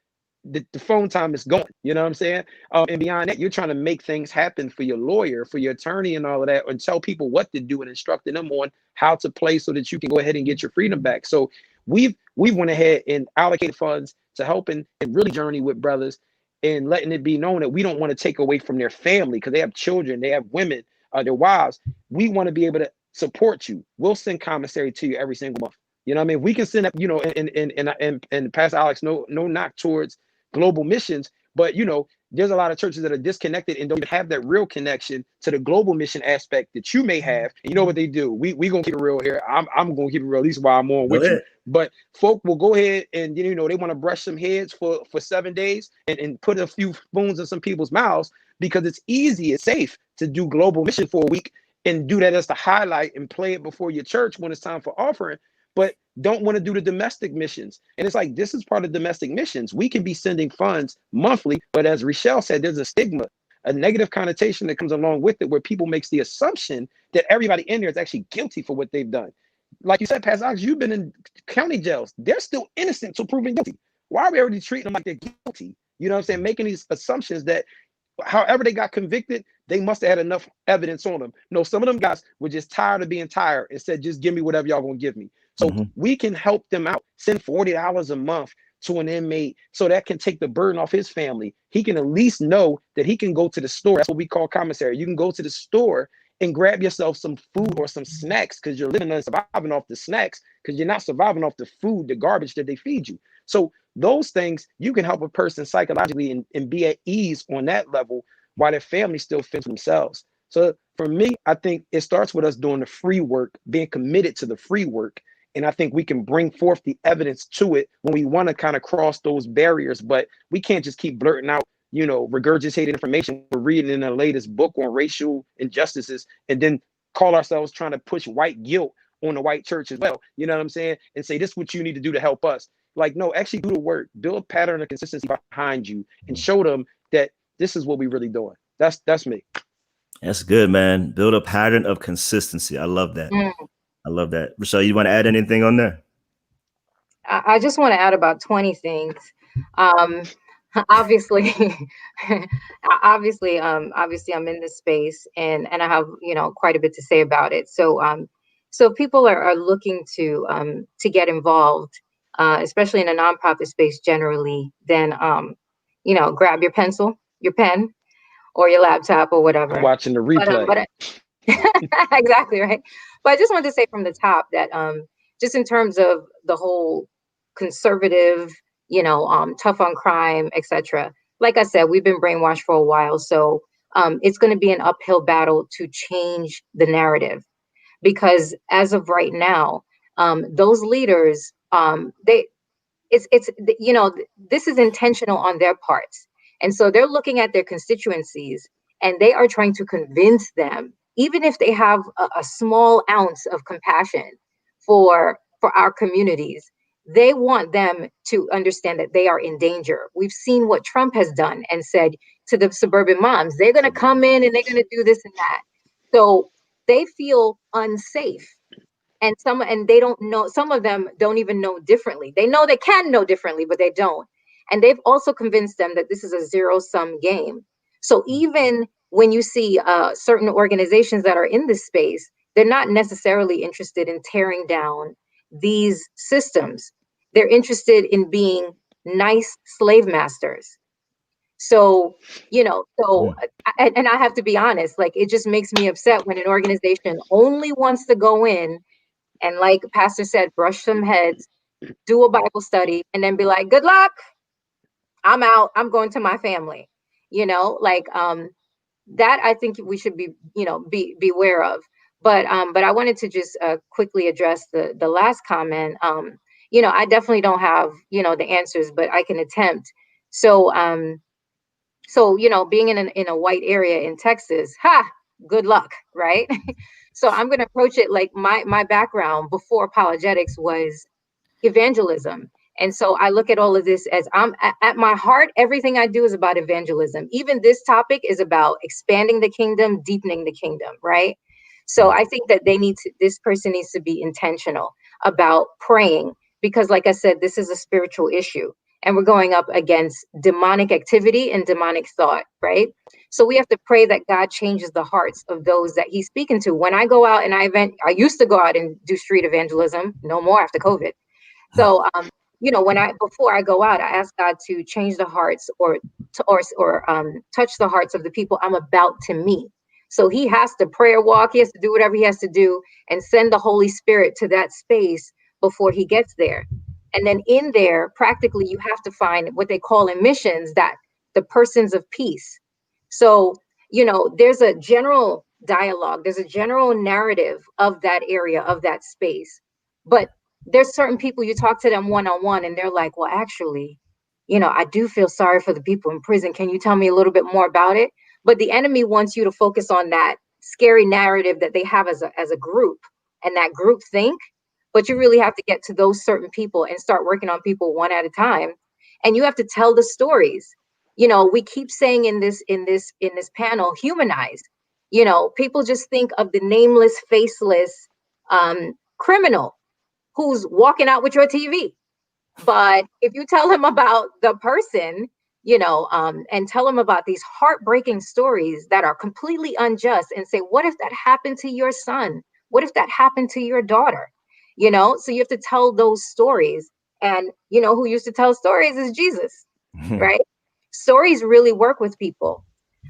the phone time is gone. You know what I'm saying? And beyond that, you're trying to make things happen for your lawyer, for your attorney and all of that, and tell people what to do and instructing them on how to play so that you can go ahead and get your freedom back. So we've went ahead and allocated funds to helping and really journey with brothers and letting it be known that we don't want to take away from their family because they have children, they have women, their wives. We want to be able to support you. We'll send commissary to you every single month. You know what I mean? We can send up, you know, and Pastor Alex, no knock towards global missions, but you know, there's a lot of churches that are disconnected and don't even have that real connection to the global mission aspect that you may have. And you know what they do? We gonna keep it real here. I'm gonna keep it real, at least while I'm on with you. But folk will go ahead and, you know, they want to brush some heads for 7 days and put a few spoons in some people's mouths because it's easy, it's safe to do global mission for a week and do that as the highlight and play it before your church when it's time for offering, but don't want to do the domestic missions. And it's like, this is part of domestic missions. We can be sending funds monthly, but as Richelle said, there's a stigma, a negative connotation that comes along with it where people makes the assumption that everybody in there is actually guilty for what they've done. Like you said, Pastor Alex, you've been in county jails. They're still innocent till proven guilty. Why are we already treating them like they're guilty? You know what I'm saying? Making these assumptions that however they got convicted, they must have had enough evidence on them. No, some of them guys were just tired of being tired and said, just give me whatever y'all gonna give me. So we can help them out. Send $40 a month to an inmate so that can take the burden off his family. He can at least know that he can go to the store. That's what we call commissary. You can go to the store and grab yourself some food or some snacks because you're living and surviving off the snacks because you're not surviving off the food, the garbage that they feed you. So those things, you can help a person psychologically and be at ease on that level while their family still fends for themselves. So for me, I think it starts with us doing the free work, being committed to the free work. And I think we can bring forth the evidence to it when we want to kind of cross those barriers, but we can't just keep blurting out, you know, regurgitated information we're reading in the latest book on racial injustices and then call ourselves trying to push white guilt on the white church as well. You know what I'm saying? And say, this is what you need to do to help us. Like, no, actually do the work, build a pattern of consistency behind you and show them that this is what we're really doing. That's me. That's good, man. Build a pattern of consistency. I love that. I love that. Richelle, you want to add anything on there? I just want to add about 20 things. Obviously, obviously, I'm in this space and I have, you know, quite a bit to say about it. So, so people are looking to get involved, especially in a nonprofit space generally, then, you know, grab your pencil, your pen, or your laptop or whatever. I'm watching the replay. Exactly right. But I just wanted to say from the top that just in terms of the whole conservative, you know, tough on crime, etc. Like I said, we've been brainwashed for a while, so it's going to be an uphill battle to change the narrative, because as of right now, those leaders, it's you know, this is intentional on their parts, and so they're looking at their constituencies and they are trying to convince them, even if they have a small ounce of compassion for our communities, they want them to understand that they are in danger. We've seen what Trump has done and said to the suburban moms, they're going to come in and they're going to do this and that. So they feel unsafe. And they don't know, some of them don't even know differently. They know they can know differently, but they don't. And they've also convinced them that this is a zero-sum game. So even when you see certain organizations that are in this space, they're not necessarily interested in tearing down these systems. They're interested in being nice slave masters. So, you know, and I have to be honest, like, it just makes me upset when an organization only wants to go in and, like Pastor said, brush some heads, do a Bible study, and then be like, good luck, I'm out, I'm going to my family. You know, like that I think we should be, you know, beware of. But I wanted to just quickly address the last comment. You know, I definitely don't have, you know, the answers, but I can attempt. So so, you know, being in a white area in Texas, good luck, right? So I'm going to approach it like my background before apologetics was evangelism. And so I look at all of this as I'm at my heart, everything I do is about evangelism. Even this topic is about expanding the kingdom, deepening the kingdom, right? So I think that this person needs to be intentional about praying, because like I said, this is a spiritual issue. And we're going up against demonic activity and demonic thought, right? So we have to pray that God changes the hearts of those that he's speaking to. When I go out and I used to go out and do street evangelism, no more after COVID. So, before I go out, I ask God to change the hearts or touch the hearts of the people I'm about to meet. So he has to prayer walk. He has to do whatever he has to do and send the Holy Spirit to that space before he gets there. And then in there, practically, you have to find what they call in missions that the persons of peace. So, there's a general dialogue, there's a general narrative of that area, of that space. But there's certain people you talk to them one on one, and they're like, well, actually, I do feel sorry for the people in prison. Can you tell me a little bit more about it? But the enemy wants you to focus on that scary narrative that they have as a group and that group think. But you really have to get to those certain people and start working on people one at a time. And you have to tell the stories. We keep saying in this panel, humanize. People just think of the nameless, faceless criminal who's walking out with your TV. But if you tell him about the person, and tell him about these heartbreaking stories that are completely unjust, and say, what if that happened to your son? What if that happened to your daughter? So you have to tell those stories. And who used to tell stories is Jesus, right? Stories really work with people.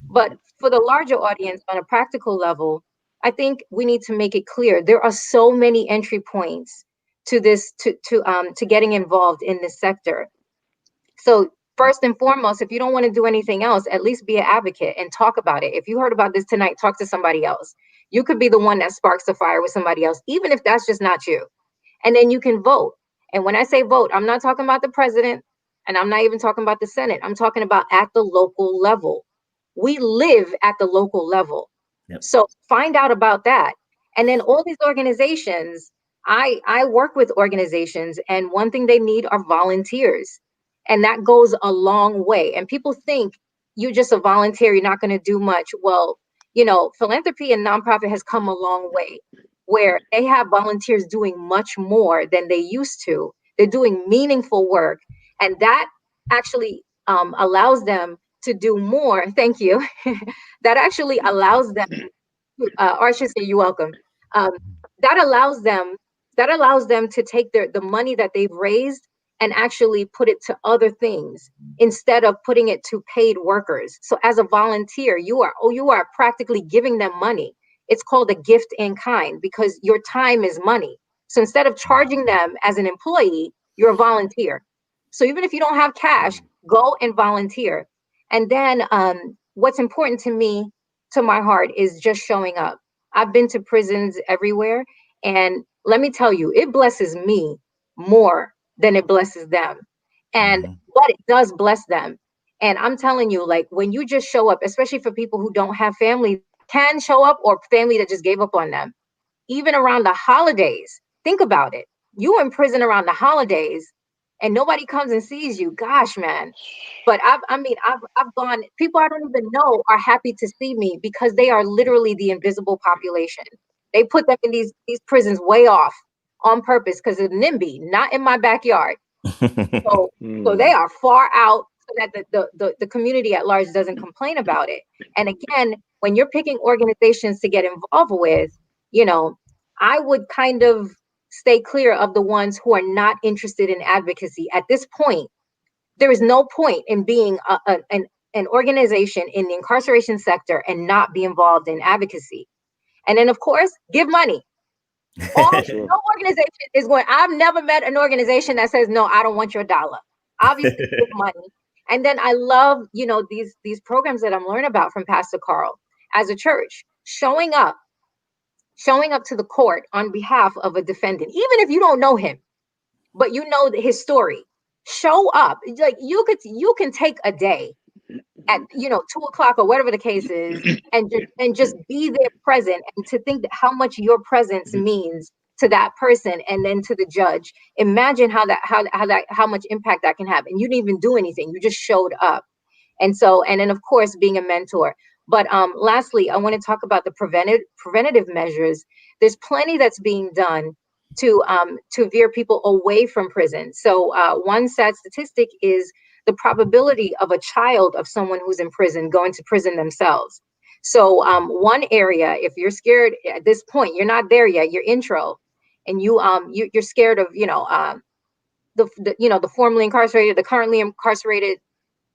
But for the larger audience on a practical level, I think we need to make it clear there are so many entry points to this to getting involved in this sector. So first and foremost, if you don't want to do anything else, at least be an advocate and talk about it. If you heard about this tonight, talk to somebody else. You could be the one that sparks the fire with somebody else, even if that's just not you. And then you can vote. And when I say vote, I'm not talking about the president, and I'm not even talking about the Senate. I'm talking about at the local level. We live at the local level. Yep. So find out about that. And then all these organizations, I work with organizations, and one thing they need are volunteers. And that goes a long way. And people think you're just a volunteer, you're not going to do much. Well, philanthropy and nonprofit has come a long way, where they have volunteers doing much more than they used to. They're doing meaningful work. And that actually allows them to do more. Thank you. That actually allows them, or I should say, you're welcome. Um, that allows them to take the money that they've raised and actually put it to other things instead of putting it to paid workers. So as a volunteer, you are practically giving them money. It's called a gift in kind because your time is money. So instead of charging them as an employee, you're a volunteer. So even if you don't have cash, go and volunteer. And then what's important to me, to my heart, is just showing up. I've been to prisons everywhere. And let me tell you, it blesses me more than it blesses them. And but it does bless them. And I'm telling you, like when you just show up, especially for people who don't have family, can show up, or family that just gave up on them, even around the holidays. Think about it. You in prison around the holidays and nobody comes and sees you. Gosh, man. But I've gone, people I don't even know are happy to see me because they are literally the invisible population. They put them in these prisons way off on purpose because of NIMBY, not in my backyard. So they are far out so that the community at large doesn't complain about it. And again, when you're picking organizations to get involved with, I would kind of stay clear of the ones who are not interested in advocacy. At this point, there is no point in being an organization in the incarceration sector and not be involved in advocacy. And then, of course, give money. No organization is going. I've never met an organization that says, no, I don't want your dollar. Obviously, give money. And then I love, these programs that I'm learning about from Pastor Carl as a church, showing up to the court on behalf of a defendant, even if you don't know him, but you know his story. Show up. Like you can take a day at 2:00 or whatever the case is, and just be there present, and to think that how much your presence means to that person and then to the judge. Imagine how much impact that can have. And you didn't even do anything, you just showed up. And then of course being a mentor. But lastly, I want to talk about the preventative measures. There's plenty that's being done to veer people away from prison. So one sad statistic is the probability of a child of someone who's in prison going to prison themselves. So one area, if you're scared at this point, you're not there yet, you're intro, and you're scared of the formerly incarcerated, the currently incarcerated,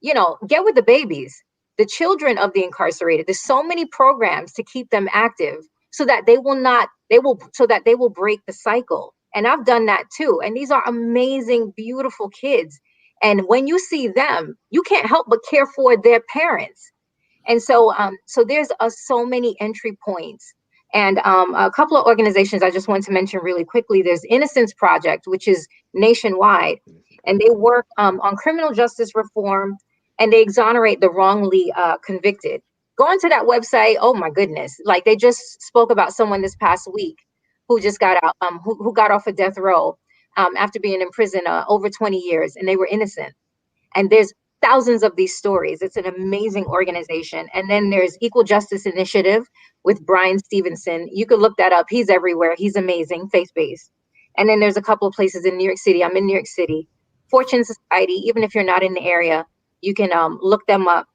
get with the babies, the children of the incarcerated. There's so many programs to keep them active so that they will break the cycle. And I've done that too. And these are amazing, beautiful kids. And when you see them, you can't help but care for their parents. And so there's so many entry points. And a couple of organizations I just want to mention really quickly. There's Innocence Project, which is nationwide, and they work on criminal justice reform, and they exonerate the wrongly convicted. Go onto that website. Oh my goodness! Like, they just spoke about someone this past week who just got out, who got off of death row after being in prison over 20 years, and they were innocent. And there's thousands of these stories. It's an amazing organization. And then there's Equal Justice Initiative with Bryan Stevenson. You could look that up. He's everywhere. He's amazing, faith-based. And then there's a couple of places in New York City. I'm in New York City. Fortune Society, even if you're not in the area, you can look them up.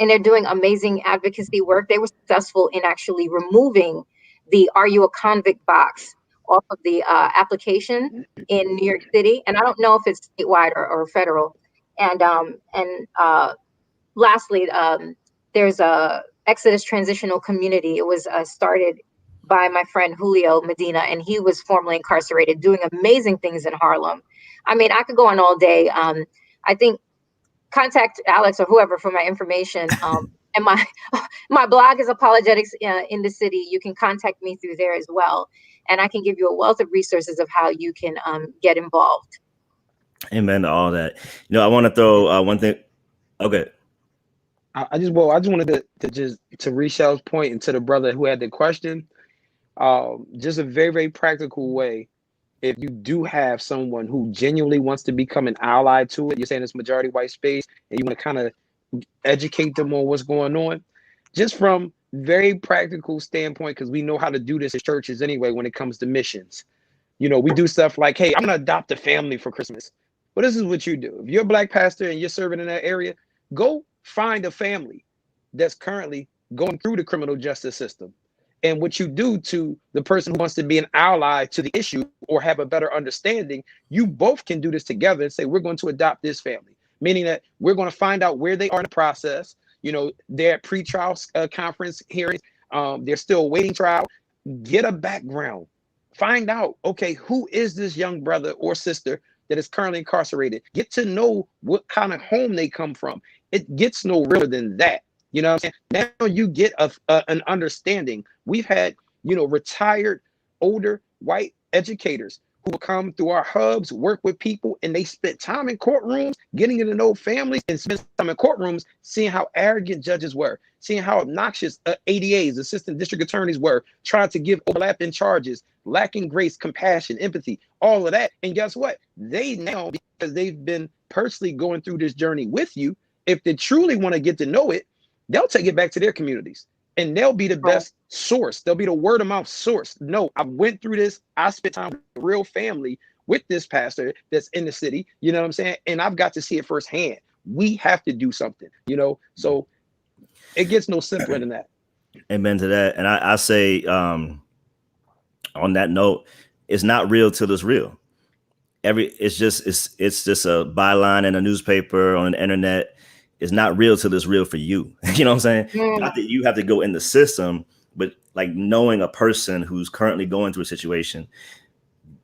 And they're doing amazing advocacy work. They were successful in actually removing the "Are you a convict" box off of the application in New York City. And I don't know if it's statewide or federal. And lastly, there's a Exodus Transitional Community. It was started by my friend Julio Medina, and he was formerly incarcerated, doing amazing things in Harlem. I mean, I could go on all day. I think contact Alex or whoever for my information. And my blog is Apologetics in the City. You can contact me through there as well, and I can give you a wealth of resources of how you can get involved. Amen to all that. I want to throw one thing. Okay. I just wanted to Richelle's point and to the brother who had the question. Just a very, very practical way. If you do have someone who genuinely wants to become an ally to it, you're saying it's majority white space, and you want to kind of educate them on what's going on, just from very practical standpoint, because we know how to do this as churches anyway when it comes to missions. We do stuff like, hey, I'm going to adopt a family for Christmas. Well, this is what you do. If you're a Black pastor and you're serving in that area, go find a family that's currently going through the criminal justice system. And what you do to the person who wants to be an ally to the issue or have a better understanding, you both can do this together and say, we're going to adopt this family, meaning that we're going to find out where they are in the process. They're at pre-trial conference hearings. They're still awaiting trial. Get a background. Find out, okay, who is this young brother or sister that is currently incarcerated? Get to know what kind of home they come from. It gets no realer than that. You know what I'm saying? Now you get an understanding. We've had, retired older white educators who will come through our hubs, work with people, and they spent time in courtrooms, getting to know families, and spent time in courtrooms, seeing how arrogant judges were, seeing how obnoxious ADAs, assistant district attorneys, were, trying to give overlapping charges, lacking grace, compassion, empathy, all of that. And guess what? They now, because they've been personally going through this journey with you, if they truly want to get to know it, they'll take it back to their communities, and they'll be the best source. They'll be the word of mouth source. No, I went through this. I spent time with a real family with this pastor that's in the city. You know what I'm saying? And I've got to see it firsthand. We have to do something, so it gets no simpler than that. Amen to that. And I say, on that note, it's not real till it's real. It's just a byline in a newspaper, on the internet. It's not real till it's real for you. You know what I'm saying? Not that you have to go in the system, but like knowing a person who's currently going through a situation,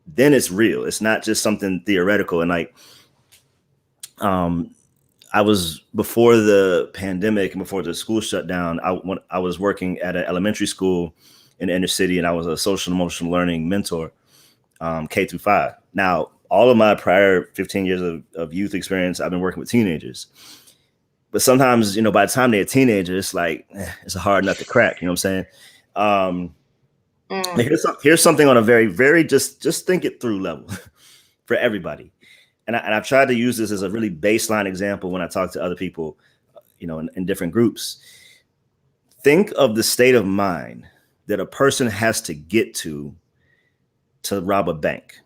then it's real. It's not just something theoretical. And like, I was, before the pandemic and before the school shut down, I was working at an elementary school in the inner city, and I was a social and emotional learning mentor, K through 5. Now, all of my prior 15 years of youth experience, I've been working with teenagers. But sometimes, by the time they're teenagers, it's like, it's a hard nut to crack. You know what I'm saying? Here's something on a very, very just think it through level for everybody. And I've tried to use this as a really baseline example when I talk to other people, in different groups. Think of the state of mind that a person has to get to rob a bank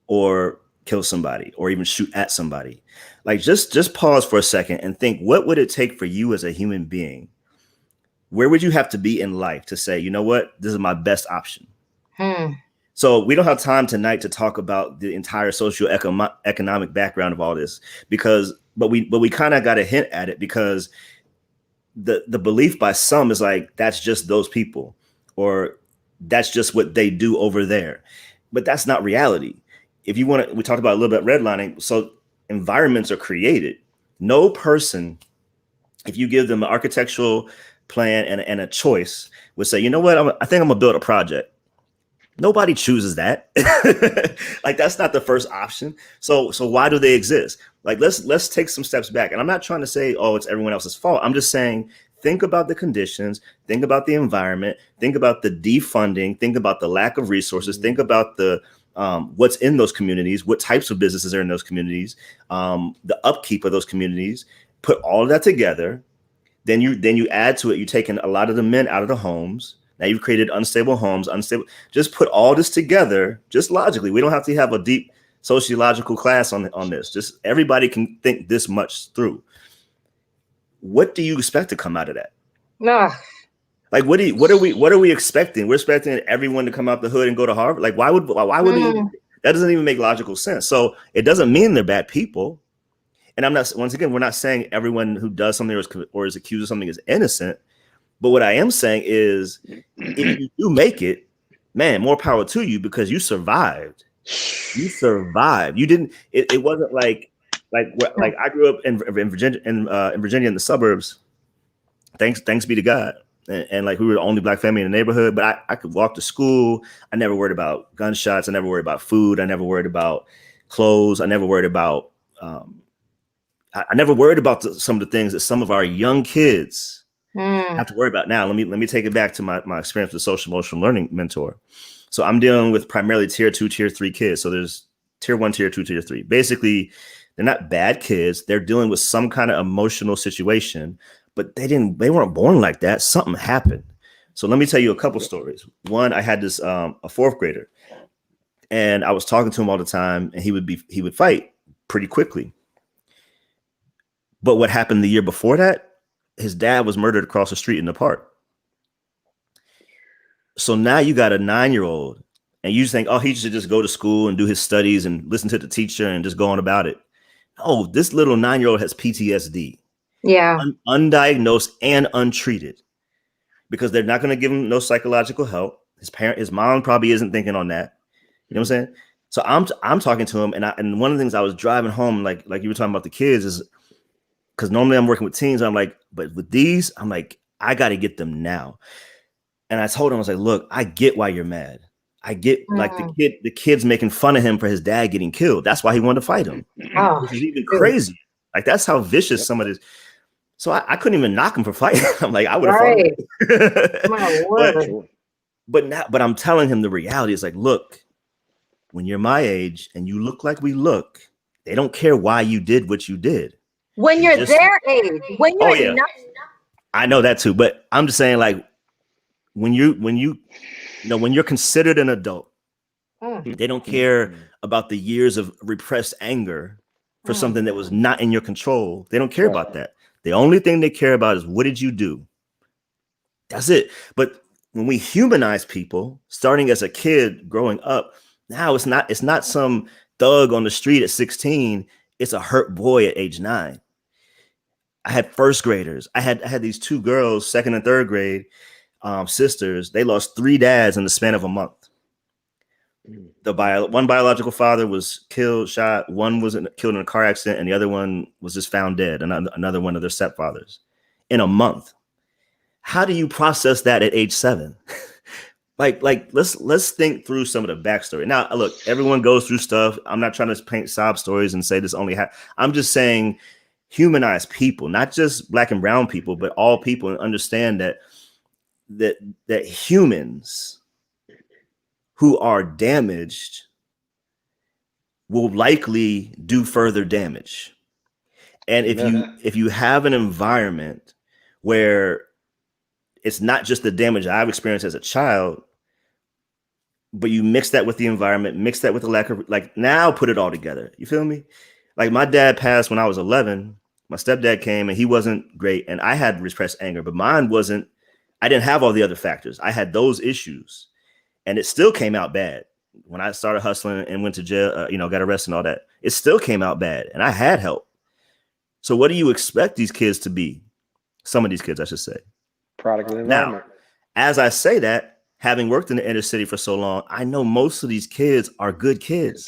or kill somebody or even shoot at somebody. Like, just pause for a second and think, what would it take for you as a human being? Where would you have to be in life to say, you know what, this is my best option? So we don't have time tonight to talk about the entire economic background of all this, but we kind of got a hint at it, because the belief by some is like, that's just those people, or that's just what they do over there. But that's not reality. If you want to, we talked about a little bit redlining. So environments are created. No person, if you give them an architectural plan and a choice, would say, you know what, I think I'm gonna build a project. Nobody chooses that. Like, that's not the first option. So why do they exist? Like, let's take some steps back. And I'm not trying to say, oh, it's everyone else's fault. I'm just saying, think about the conditions, think about the environment, think about the defunding, think about the lack of resources, think about the what's in those communities, what types of businesses are in those communities, the upkeep of those communities. Put all of that together. Then you add to it, you're taking a lot of the men out of the homes. Now you've created unstable homes, just put all this together, just logically. We don't have to have a deep sociological class on this. Just everybody can think this much through. What do you expect to come out of that? Ugh. Like, what are we expecting? We're expecting everyone to come out the hood and go to Harvard. Like, why would that doesn't even make logical sense. So it doesn't mean they're bad people. And we're not saying everyone who does something or is accused of something is innocent. But what I am saying is, if you do make it, man, more power to you, because you survived. You survived. You didn't. It wasn't like I grew up in Virginia in the suburbs. Thanks be to God. And like, we were the only Black family in the neighborhood. But I could walk to school. I never worried about gunshots. I never worried about food. I never worried about clothes. I never worried about. I never worried about some of the things that some of our young kids have to worry about now. Let me take it back to my experience with social emotional learning mentor. So I'm dealing with primarily tier 2, tier 3 kids. So there's tier 1, tier 2, tier 3. Basically, they're not bad kids. They're dealing with some kind of emotional situation, but they weren't born like that. Something happened. So let me tell you a couple stories. One, I had this a 4th grader, and I was talking to him all the time, and he would fight pretty quickly. But what happened the year before that? His dad was murdered across the street in the park. So now you got a 9-year-old, and you think, oh, he should just go to school and do his studies and listen to the teacher and just go on about it. Oh, this little 9-year-old has PTSD. Yeah. Undiagnosed and untreated, because they're not going to give him no psychological help. His mom probably isn't thinking on that. You know what I'm saying? So I'm talking to him, and one of the things I was driving home, like you were talking about the kids, is because normally I'm working with teens. I'm like, but with these, I'm like, I got to get them now. And I told him, I was like, look, I get why you're mad. I get like the kid's making fun of him for his dad getting killed. That's why he wanted to fight him. Which is even crazy. Like, that's how vicious some of this. So I couldn't even knock him for fighting. I'm like, I would have fought. But I'm telling him the reality is like, look, when you're my age and you look like we look, they don't care why you did what you did. When you're their age, when you're not. I know that too, but I'm just saying, like, when you're considered an adult, they don't care about the years of repressed anger for something that was not in your control. They don't care about that. The only thing they care about is, what did you do? That's it. But when we humanize people, starting as a kid, growing up, now it's not some thug on the street at 16. It's a hurt boy at age 9. I had 1st graders. I had these 2 girls, 2nd and 3rd grade, sisters. They lost 3 dads in the span of a month. One biological father was shot. One was killed in a car accident, and the other one was just found dead. Another one of their stepfathers in a month. How do you process that at age 7? like let's think through some of the backstory. Now, look, everyone goes through stuff. I'm not trying to paint sob stories and say this only happened. I'm just saying, humanize people, not just Black and brown people, but all people, and understand that humans who are damaged will likely do further damage. And if you have an environment where it's not just the damage I've experienced as a child, but you mix that with the environment, mix that with the lack of, like, now put it all together. You feel me? Like, my dad passed when I was 11. My stepdad came, and he wasn't great. And I had repressed anger, but mine wasn't. I didn't have all the other factors. I had those issues, and it still came out bad. when I started hustling and went to jail, got arrested and all that, it still came out bad, and I had help. So what do you expect these kids to be? Some of these kids, I should say. Product of the Now, environment. as I say that, having worked in the inner city for so long, I know most of these kids are good kids.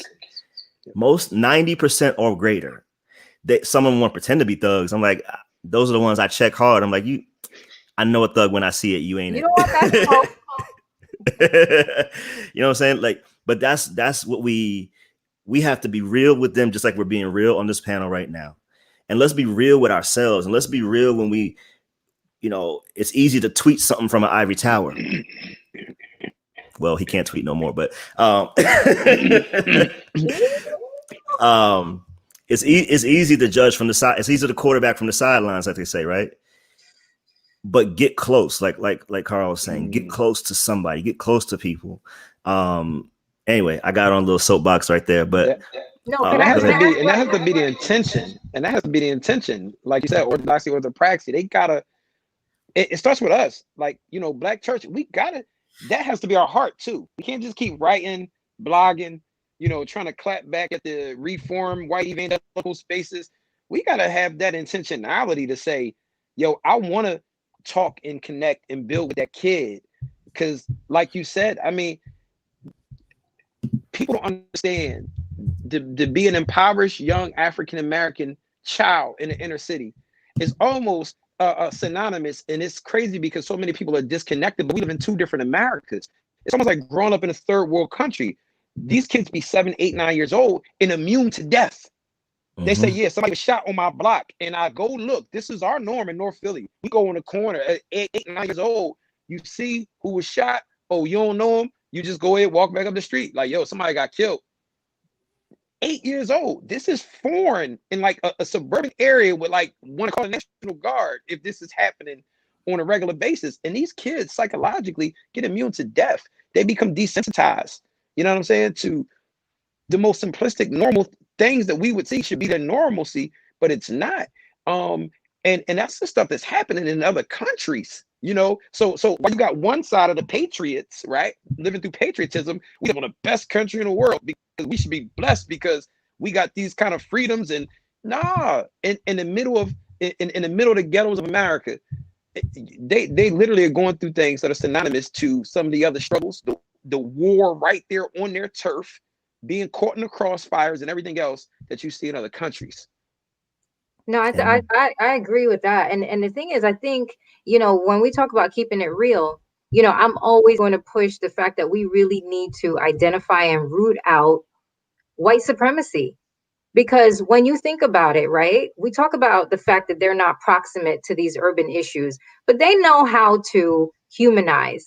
Most 90% or greater. Some of them want to pretend to be thugs. I'm like, those are the ones I check hard. I'm like, I know a thug when I see it. You ain't You it. don't want that. You know what I'm saying? Like, but that's what we have to be real with them, just like we're being real on this panel right now. And let's be real with ourselves, and let's be real when we, it's easy to tweet something from an ivory tower. Well, he can't tweet no more, but it's easy to judge from the side. It's easy to quarterback from the sidelines, like they say, right? But get close, like Carl was saying, get close to somebody, get close to people. Anyway, I got on a little soapbox right there, but that has to be the intention, and that has to be the intention. Like you said, orthodoxy, orthopraxy, they gotta. It starts with us, like Black church. We gotta. That has to be our heart too. We can't just keep writing, blogging, trying to clap back at the reform white evangelical spaces. We gotta have that intentionality to say, yo, I want to talk and connect and build with that kid, because like you said, I mean, people don't understand to be an impoverished young African American child in the inner city is almost synonymous, and it's crazy because so many people are disconnected, but we live in two different Americas. It's almost like growing up in a third world country. These kids be 7, 8, 9 years old and immune to death. They say, yeah, somebody was shot on my block, and I go look. This is our norm in North Philly. We go in the corner at 8, 9 years old. You see who was shot. Oh, you don't know him. You just go ahead, walk back up the street. Like, yo, somebody got killed. 8 years old. This is foreign in like a suburban area with like want to call the National Guard if this is happening on a regular basis. And these kids psychologically get immune to death. They become desensitized. You know what I'm saying? To the most simplistic, normal things that we would see should be the normalcy, but it's not. And that's the stuff that's happening in other countries. So while you got one side of the patriots, right, living through patriotism, we live on the best country in the world because we should be blessed because we got these kind of freedoms. And in the middle of the ghettos of America, they literally are going through things that are synonymous to some of the other struggles, the war right there on their turf, being caught in the crossfires and everything else that you see in other countries. No, I agree with that. And the thing is, I think, when we talk about keeping it real, I'm always going to push the fact that we really need to identify and root out white supremacy. Because when you think about it, right, we talk about the fact that they're not proximate to these urban issues, but they know how to humanize.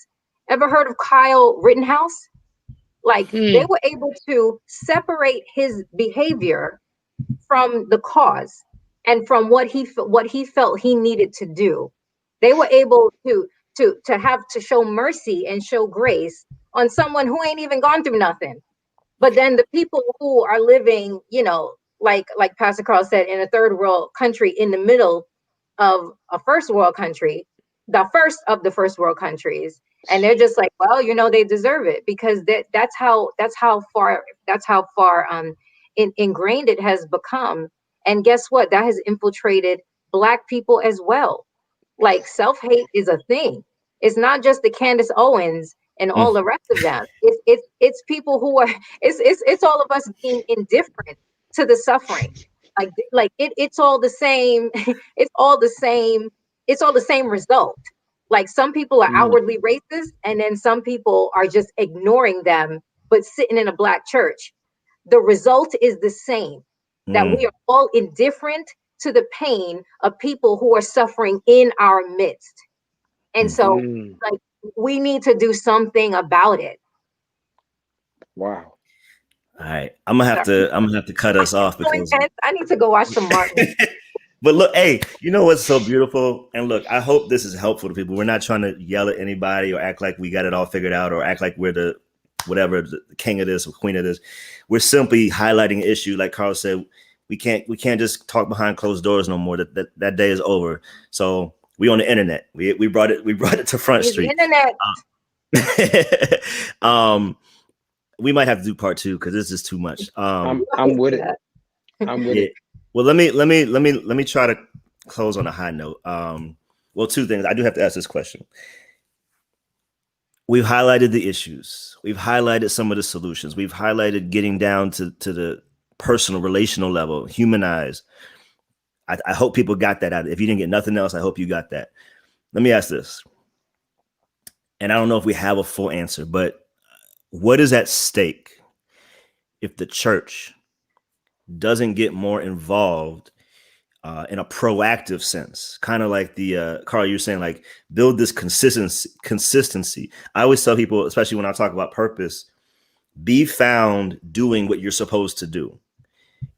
Ever heard of Kyle Rittenhouse? Like they were able to separate his behavior from the cause and from what he felt he needed to do. They were able to show mercy and show grace on someone who ain't even gone through nothing. But then the people who are living, like Pastor Carl said, in a third world country in the middle of a first world country, the first of the first world countries, and they're just like, well, they deserve it because that's how far ingrained it has become. And guess what? That has infiltrated Black people as well. Like self-hate is a thing. It's not just the Candace Owens and all the rest of them. It's people who are. It's all of us being indifferent to the suffering. It's all the same. It's all the same. It's all the same result. Like some people are outwardly racist, and then some people are just ignoring them, but sitting in a Black church. The result is the same. That we are all indifferent to the pain of people who are suffering in our midst. And so we need to do something about it. Wow. All right. I'm gonna have to cut us off because I need to go watch some Martin. But look, hey, you know what's so beautiful? And look, I hope this is helpful to people. We're not trying to yell at anybody or act like we got it all figured out or act like we're the king of this or queen of this. We're simply highlighting an issue. Like Carl said, we can't just talk behind closed doors no more. That day is over. So we on the internet. We brought it to Front Street. The internet. we might have to do part 2 because this is too much. I'm with it. I'm with it. Well, let me try to close on a high note. Well, 2 things. I do have to ask this question. We've highlighted the issues. We've highlighted some of the solutions. We've highlighted getting down to the personal, relational level, humanize. I hope people got that out. If you didn't get nothing else, I hope you got that. Let me ask this. And I don't know if we have a full answer, but what is at stake if the church doesn't get more involved in a proactive sense? Kind of like the Carl, you're saying, like, build this consistency. I always tell people, especially when I talk about purpose, be found doing what you're supposed to do.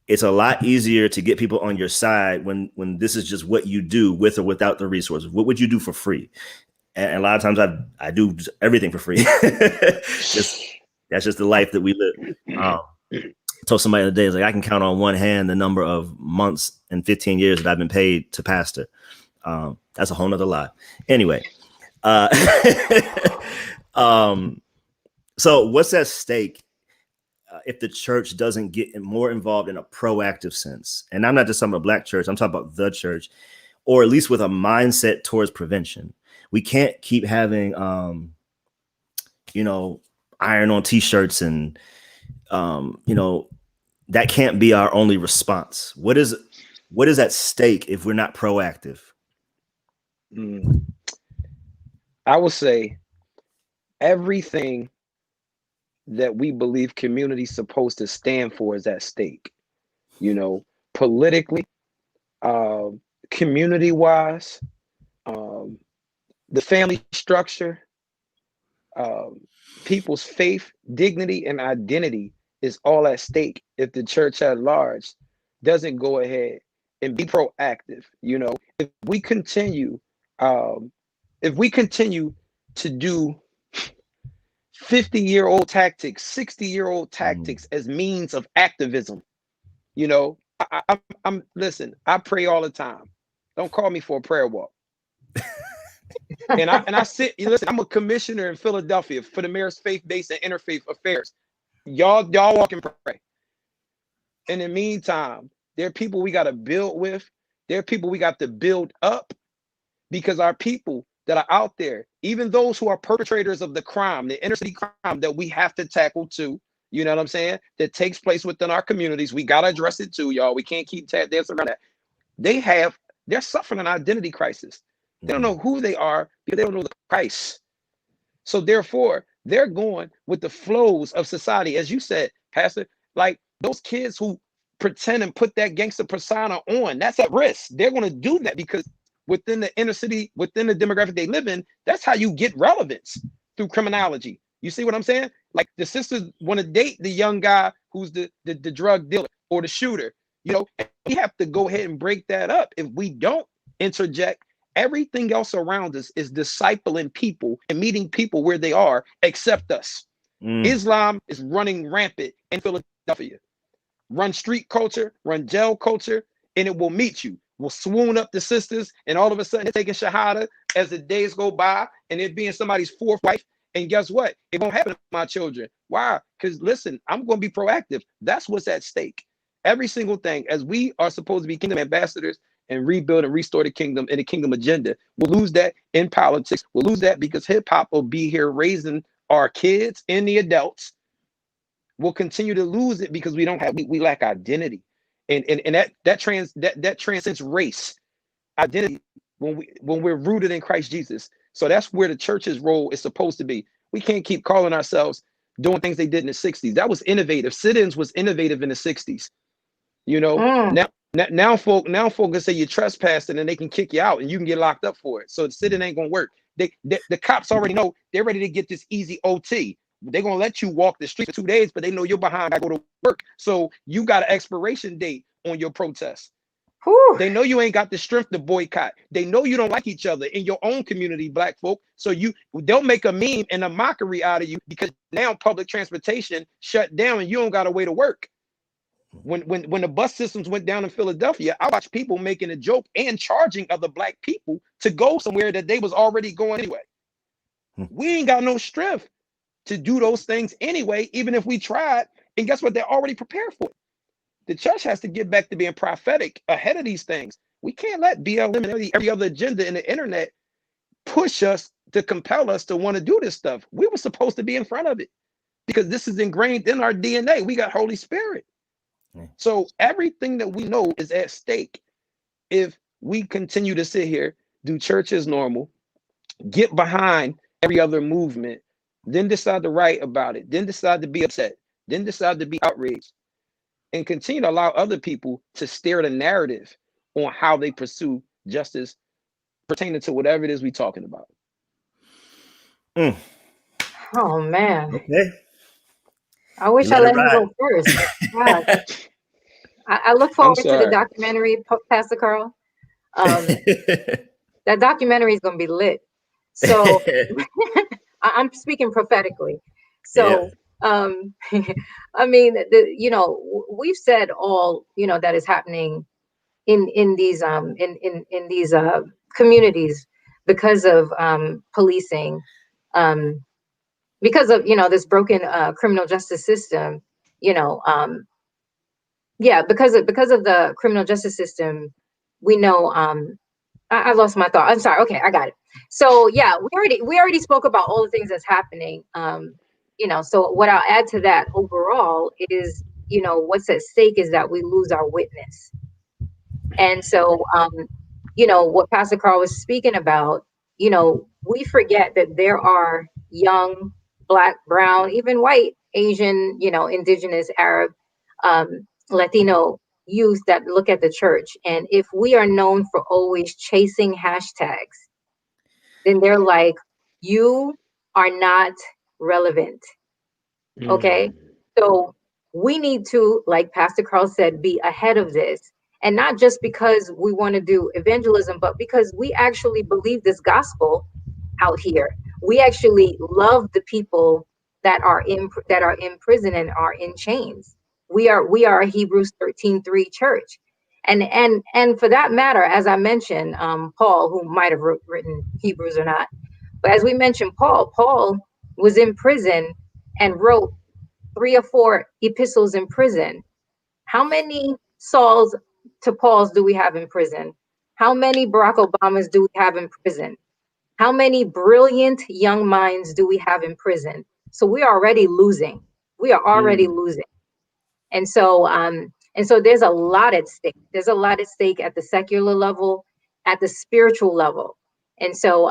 It's a lot easier to get people on your side when this is just what you do with or without the resources. What would you do for free? And a lot of times I do everything for free. That's just the life that we live. I told somebody the other day, it's like, I can count on one hand the number of months and 15 years that I've been paid to pastor. That's a whole nother lie. Anyway, so what's at stake if the church doesn't get more involved in a proactive sense? And I'm not just talking about Black church. I'm talking about the church, or at least with a mindset towards prevention. We can't keep having, iron on t-shirts and, that can't be our only response. What is at stake if we're not proactive? I would say everything that we believe community is supposed to stand for is at stake. Politically, community-wise, the family structure, people's faith, dignity, and identity is all at stake if the church at large doesn't go ahead and be proactive. If we continue to do 50-year-old tactics, 60-year-old tactics as means of activism, listen, I pray all the time. Don't call me for a prayer walk. And I sit, listen, I'm a commissioner in Philadelphia for the mayor's faith-based and interfaith affairs. Y'all walk and pray. In the meantime, there are people we got to build with. There are people we got to build up, because our people that are out there, even those who are perpetrators of the crime, the inner city crime that we have to tackle too, you know what I'm saying, that takes place within our communities, we got to address it too, y'all. We can't keep dancing around that. They're suffering an identity crisis. They don't know who they are because they don't know the Christ. So therefore, they're going with the flows of society. As you said, Pastor, like those kids who pretend and put that gangster persona on, that's at risk. They're going to do that because within the inner city, within the demographic they live in, that's how you get relevance, through criminology. You see what I'm saying? Like the sisters want to date the young guy who's the drug dealer or the shooter. We have to go ahead and break that up. If we don't interject, everything else around us is discipling people and meeting people where they are, except us. Islam is running rampant in Philadelphia. Run street culture, run jail culture, and it will meet you. We'll swoon up the sisters, and all of a sudden they're taking shahada as the days go by, and it being somebody's fourth wife. And guess what? It won't happen to my children. Why? Because listen, I'm going to be proactive. That's what's at stake. Every single thing, as we are supposed to be kingdom ambassadors and rebuild and restore the kingdom and the kingdom agenda, we'll lose that in politics. We'll lose that because hip hop will be here raising our kids and the adults. We'll continue to lose it because we lack identity. And that transcends race, identity, when we're rooted in Christ Jesus. So that's where the church's role is supposed to be. We can't keep calling ourselves doing things they did in the 60s. That was innovative. Sit-ins was innovative in the 60s. Now folk can say you're trespassing and they can kick you out and you can get locked up for it. So the sit-in ain't gonna work. The cops already know they're ready to get this easy OT. They're gonna let you walk the street for 2 days, but they know you're behind. I go to work, so you got an expiration date on your protest. Whew. They know you ain't got the strength to boycott. They know you don't like each other in your own community, Black folk. So they'll make a meme and a mockery out of you because now public transportation shut down and you don't got a way to work. When the bus systems went down in Philadelphia, I watched people making a joke and charging other Black people to go somewhere that they was already going anyway. We ain't got no strength to do those things anyway, even if we tried. And guess what? They're already prepared for it. The church has to get back to being prophetic ahead of these things. We can't let BLM and every other agenda in the internet push us to compel us to want to do this stuff. We were supposed to be in front of it because this is ingrained in our DNA. We got Holy Spirit. So everything that we know is at stake if we continue to sit here, do church as normal, get behind every other movement, then decide to write about it, then decide to be upset, then decide to be outraged, and continue to allow other people to steer the narrative on how they pursue justice pertaining to whatever it is we're talking about. Oh man. Okay. I wish I let him go first. God. I look forward to the documentary, Pastor Carl. That documentary is going to be lit. So I'm speaking prophetically. So, I mean, we've said all, that is happening in these communities because of policing, because of, this broken criminal justice system, because of the criminal justice system, we know, I lost my thought. I'm sorry. Okay, I got it. So yeah, we already spoke about all the things that's happening. So what I'll add to that overall is, what's at stake is that we lose our witness. And so, what Pastor Carl was speaking about, we forget that there are young, Black, brown, even white, Asian, indigenous, Arab, Latino youth that look at the church. And if we are known for always chasing hashtags, then they're like, you are not relevant. Okay. So we need to, like Pastor Carl said, be ahead of this. And not just because we want to do evangelism, but because we actually believe this gospel out here. We actually love the people that are in prison and are in chains. We are a Hebrews 13:3 church. And for that matter, as I mentioned, Paul, who might have written Hebrews or not, but as we mentioned, Paul was in prison and wrote 3 or 4 epistles in prison. How many Sauls to Pauls do we have in prison? How many Barack Obamas do we have in prison? How many brilliant young minds do we have in prison? So we are already losing. We are already losing. And so there's a lot at stake. There's a lot at stake at the secular level, at the spiritual level. And so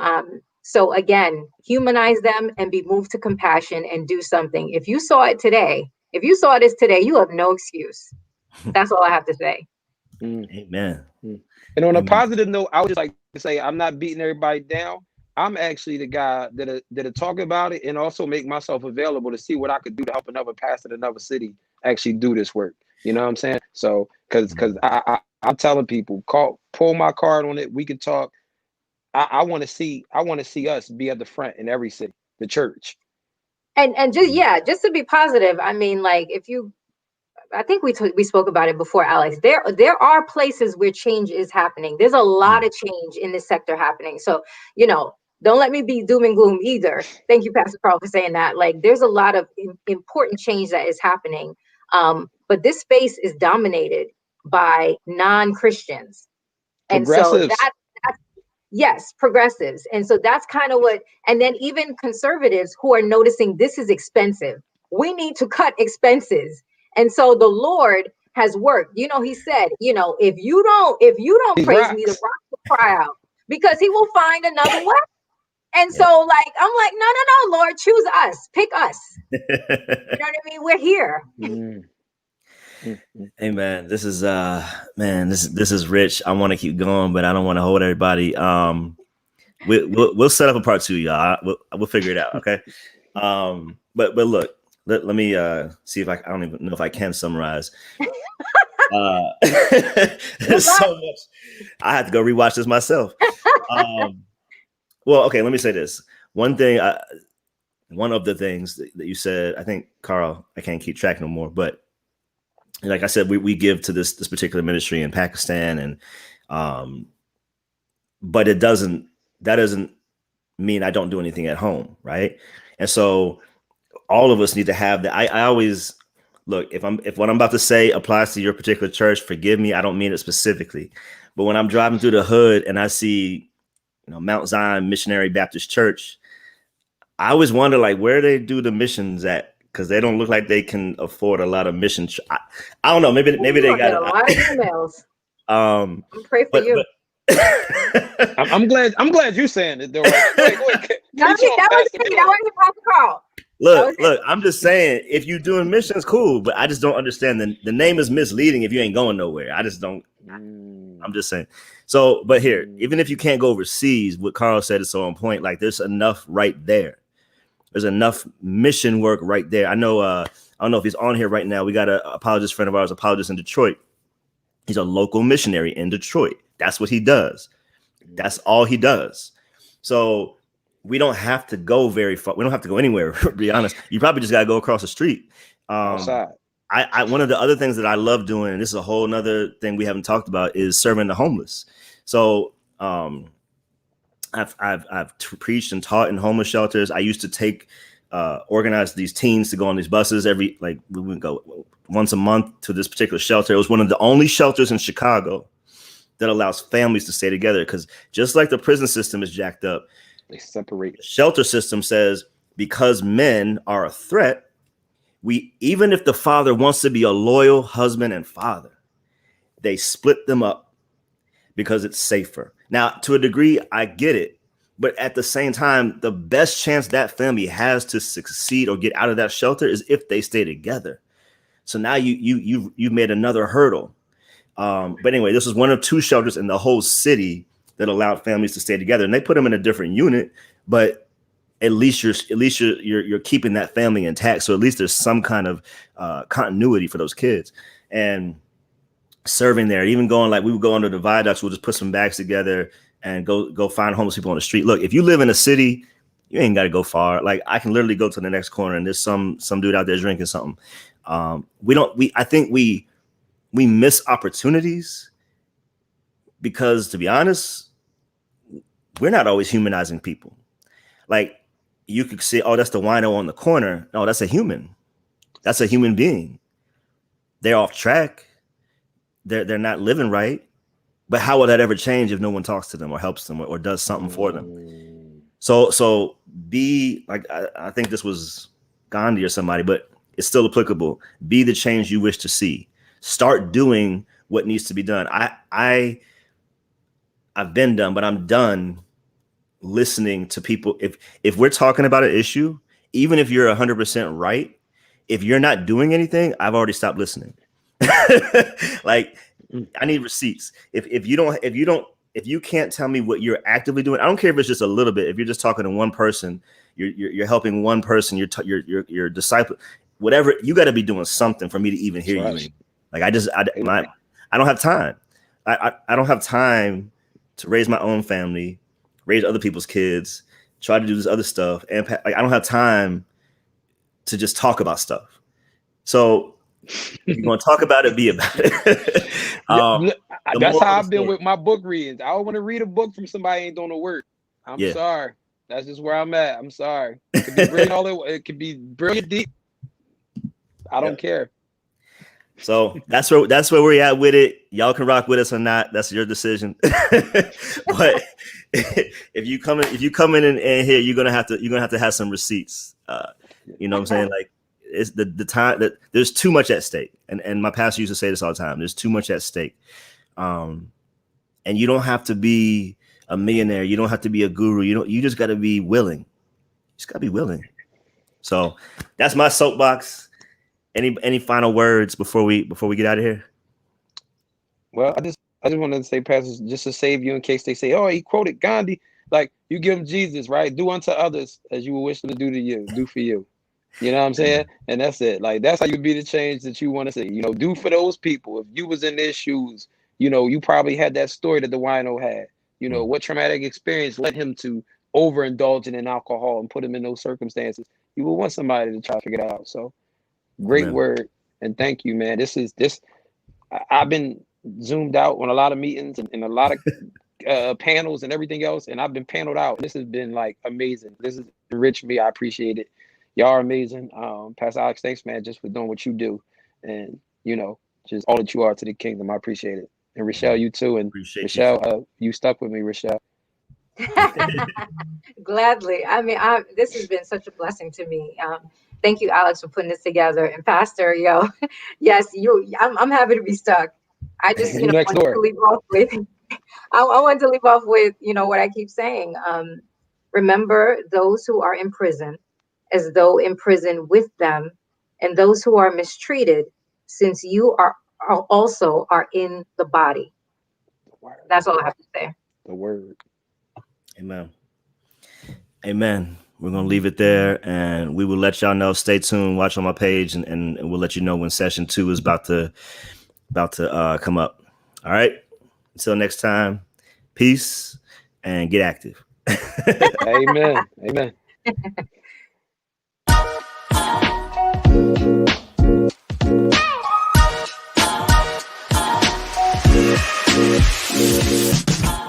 again, humanize them and be moved to compassion and do something. If you saw this today, you have no excuse. That's all I have to say. Amen. And on a positive note, I would just like to say I'm not beating everybody down. I'm actually the guy that'll talk about it and also make myself available to see what I could do to help another pastor in another city actually do this work. You know what I'm saying? So because I'm telling people, pull my card on it. We can talk. I want to see us be at the front in every city, the church. And just to be positive, I mean, like I think we spoke about it before, Alex. There are places where change is happening. There's a lot of change in this sector happening. So, don't let me be doom and gloom either. Thank you, Pastor Carl, for saying that. Like, there's a lot of important change that is happening. But this space is dominated by non-Christians. And so yes, progressives. And so that's kind of and then even conservatives who are noticing this is expensive. We need to cut expenses. And so the Lord has worked. He said, if you don't praise me, the rocks will cry out, because he will find another way. And so I'm like, no, Lord, choose us, pick us. You know what I mean? We're here. Hey man, this is this is rich. I want to keep going, but I don't want to hold everybody. We'll set up a part 2, y'all. We'll figure it out. Okay. But look, let me see if I don't even know if I can summarize. There's so much. I have to go rewatch this myself. Well, okay, let me say this. One of the things that you said, I think, Carl, I can't keep track no more, but like I said, we give to this particular ministry in Pakistan, and but that doesn't mean I don't do anything at home, right? And so all of us need to have that. I always look, if what I'm about to say applies to your particular church, forgive me. I don't mean it specifically. But when I'm driving through the hood and I see, Mount Zion Missionary Baptist Church, I always wonder like where they do the missions at, because they don't look like they can afford a lot of missions. I don't know. Maybe they got a lot of emails. I'm pray for you. I'm glad you're saying it though. Right? Look, I'm just saying, if you're doing missions, cool, but I just don't understand the name is misleading if you ain't going nowhere. I just don't. I'm just saying. So, but here, even if you can't go overseas, what Carl said is so on point. Like, there's enough right there. There's enough mission work right there. I know. I don't know if he's on here right now. We got an apologist friend of ours, apologist in Detroit. He's a local missionary in Detroit. That's what he does. That's all he does. So we don't have to go very far. We don't have to go anywhere, to be honest. You probably just got to go across the street. Outside. I one of the other things that I love doing, and this is a whole nother thing we haven't talked about, is serving the homeless. So I've preached and taught in homeless shelters. I used to take organize these teens to go on these buses we would go once a month to this particular shelter. It was one of the only shelters in Chicago that allows families to stay together, because just like the prison system is jacked up, they separate. The shelter system says because men are a threat, even if the father wants to be a loyal husband and father, they split them up because it's safer. Now, to a degree, I get it, but at the same time, the best chance that family has to succeed or get out of that shelter is if they stay together. So now you've made another hurdle. But anyway, this was one of two shelters in the whole city that allowed families to stay together, and they put them in a different unit, but at least you're keeping that family intact. So at least there's some kind of continuity for those kids. And serving there, even going, like, we would go under the viaducts, we'll just put some bags together and go find homeless people on the street. Look, if you live in a city, you ain't got to go far. Like, I can literally go to the next corner and there's some dude out there drinking something. I think we miss opportunities because, to be honest, we're not always humanizing people. Like, you could say, oh, that's the wino on the corner. No, that's a human. That's a human being. They're off track. They're not living right. But how will that ever change if no one talks to them or helps them or does something for them? So be like, I think this was Gandhi or somebody, but it's still applicable. Be the change you wish to see. Start doing what needs to be done. I've been done, but I'm done listening to people. If we're talking about an issue, even if you're 100% right, if you're not doing anything, I've already stopped listening. Like, I need receipts. If you can't tell me what you're actively doing, I don't care if it's just a little bit. If you're just talking to one person, you're helping one person, you're disciple, whatever, you got to be doing something for me to even hear you. Like, I don't have time. I don't have time to raise my own family, raise other people's kids, try to do this other stuff, and like, I don't have time to just talk about stuff. So if you're going to talk about it, be about it. That's how I've been with my book readings. I don't want to read a book from somebody who ain't doing the work. I'm sorry. That's just where I'm at. I'm sorry. It could be brilliant, it could be brilliant deep. I don't care. So that's where we're at with it. Y'all can rock with us or not. That's your decision. But if you come in and here, you're gonna have to have some receipts. You know what I'm saying? Like, it's the time that there's too much at stake. And my pastor used to say this all the time. There's too much at stake. And you don't have to be a millionaire. You don't have to be a guru. You just got to be willing. You just got to be willing. So that's my soapbox. Any final words before we get out of here? Well, I just wanted to say, Pastor, just to save you in case they say, oh, he quoted Gandhi. Like, you give them Jesus, right? Do unto others as you would wish them to do to you. Do for you. You know what I'm saying? And that's it. Like, that's how you be the change that you want to see. Do for those people. If you was in their shoes, you probably had that story that the wino had. What traumatic experience led him to overindulging in alcohol and put him in those circumstances. You would want somebody to try to figure it out. So, great word. And thank you, man. I've been zoomed out on a lot of meetings and a lot of panels and everything else. And I've been paneled out. This has been like amazing. This has enriched me. I appreciate it. y'all are amazing. Pastor Alex, thanks, man, just for doing what you do, and just all that you are to the kingdom. I appreciate it. And Richelle, you too. And Appreciate you. Richelle, you stuck with me, Richelle. Gladly. I mean, this has been such a blessing to me. Thank you, Alex, for putting this together. And Pastor, yes, I'm happy to be stuck. I just, You next wanted door. to leave off with, I wanted to leave off with, what I keep saying. Remember those who are in prison as though in prison with them, and those who are mistreated, since you are also are in the body. That's all I have to say. The word. Amen. Amen. We're going to leave it there, and we will let y'all know. Stay tuned. Watch on my page, and we'll let you know when session 2 is about to come up. All right. Until next time, peace and get active. Amen. Amen. Yeah.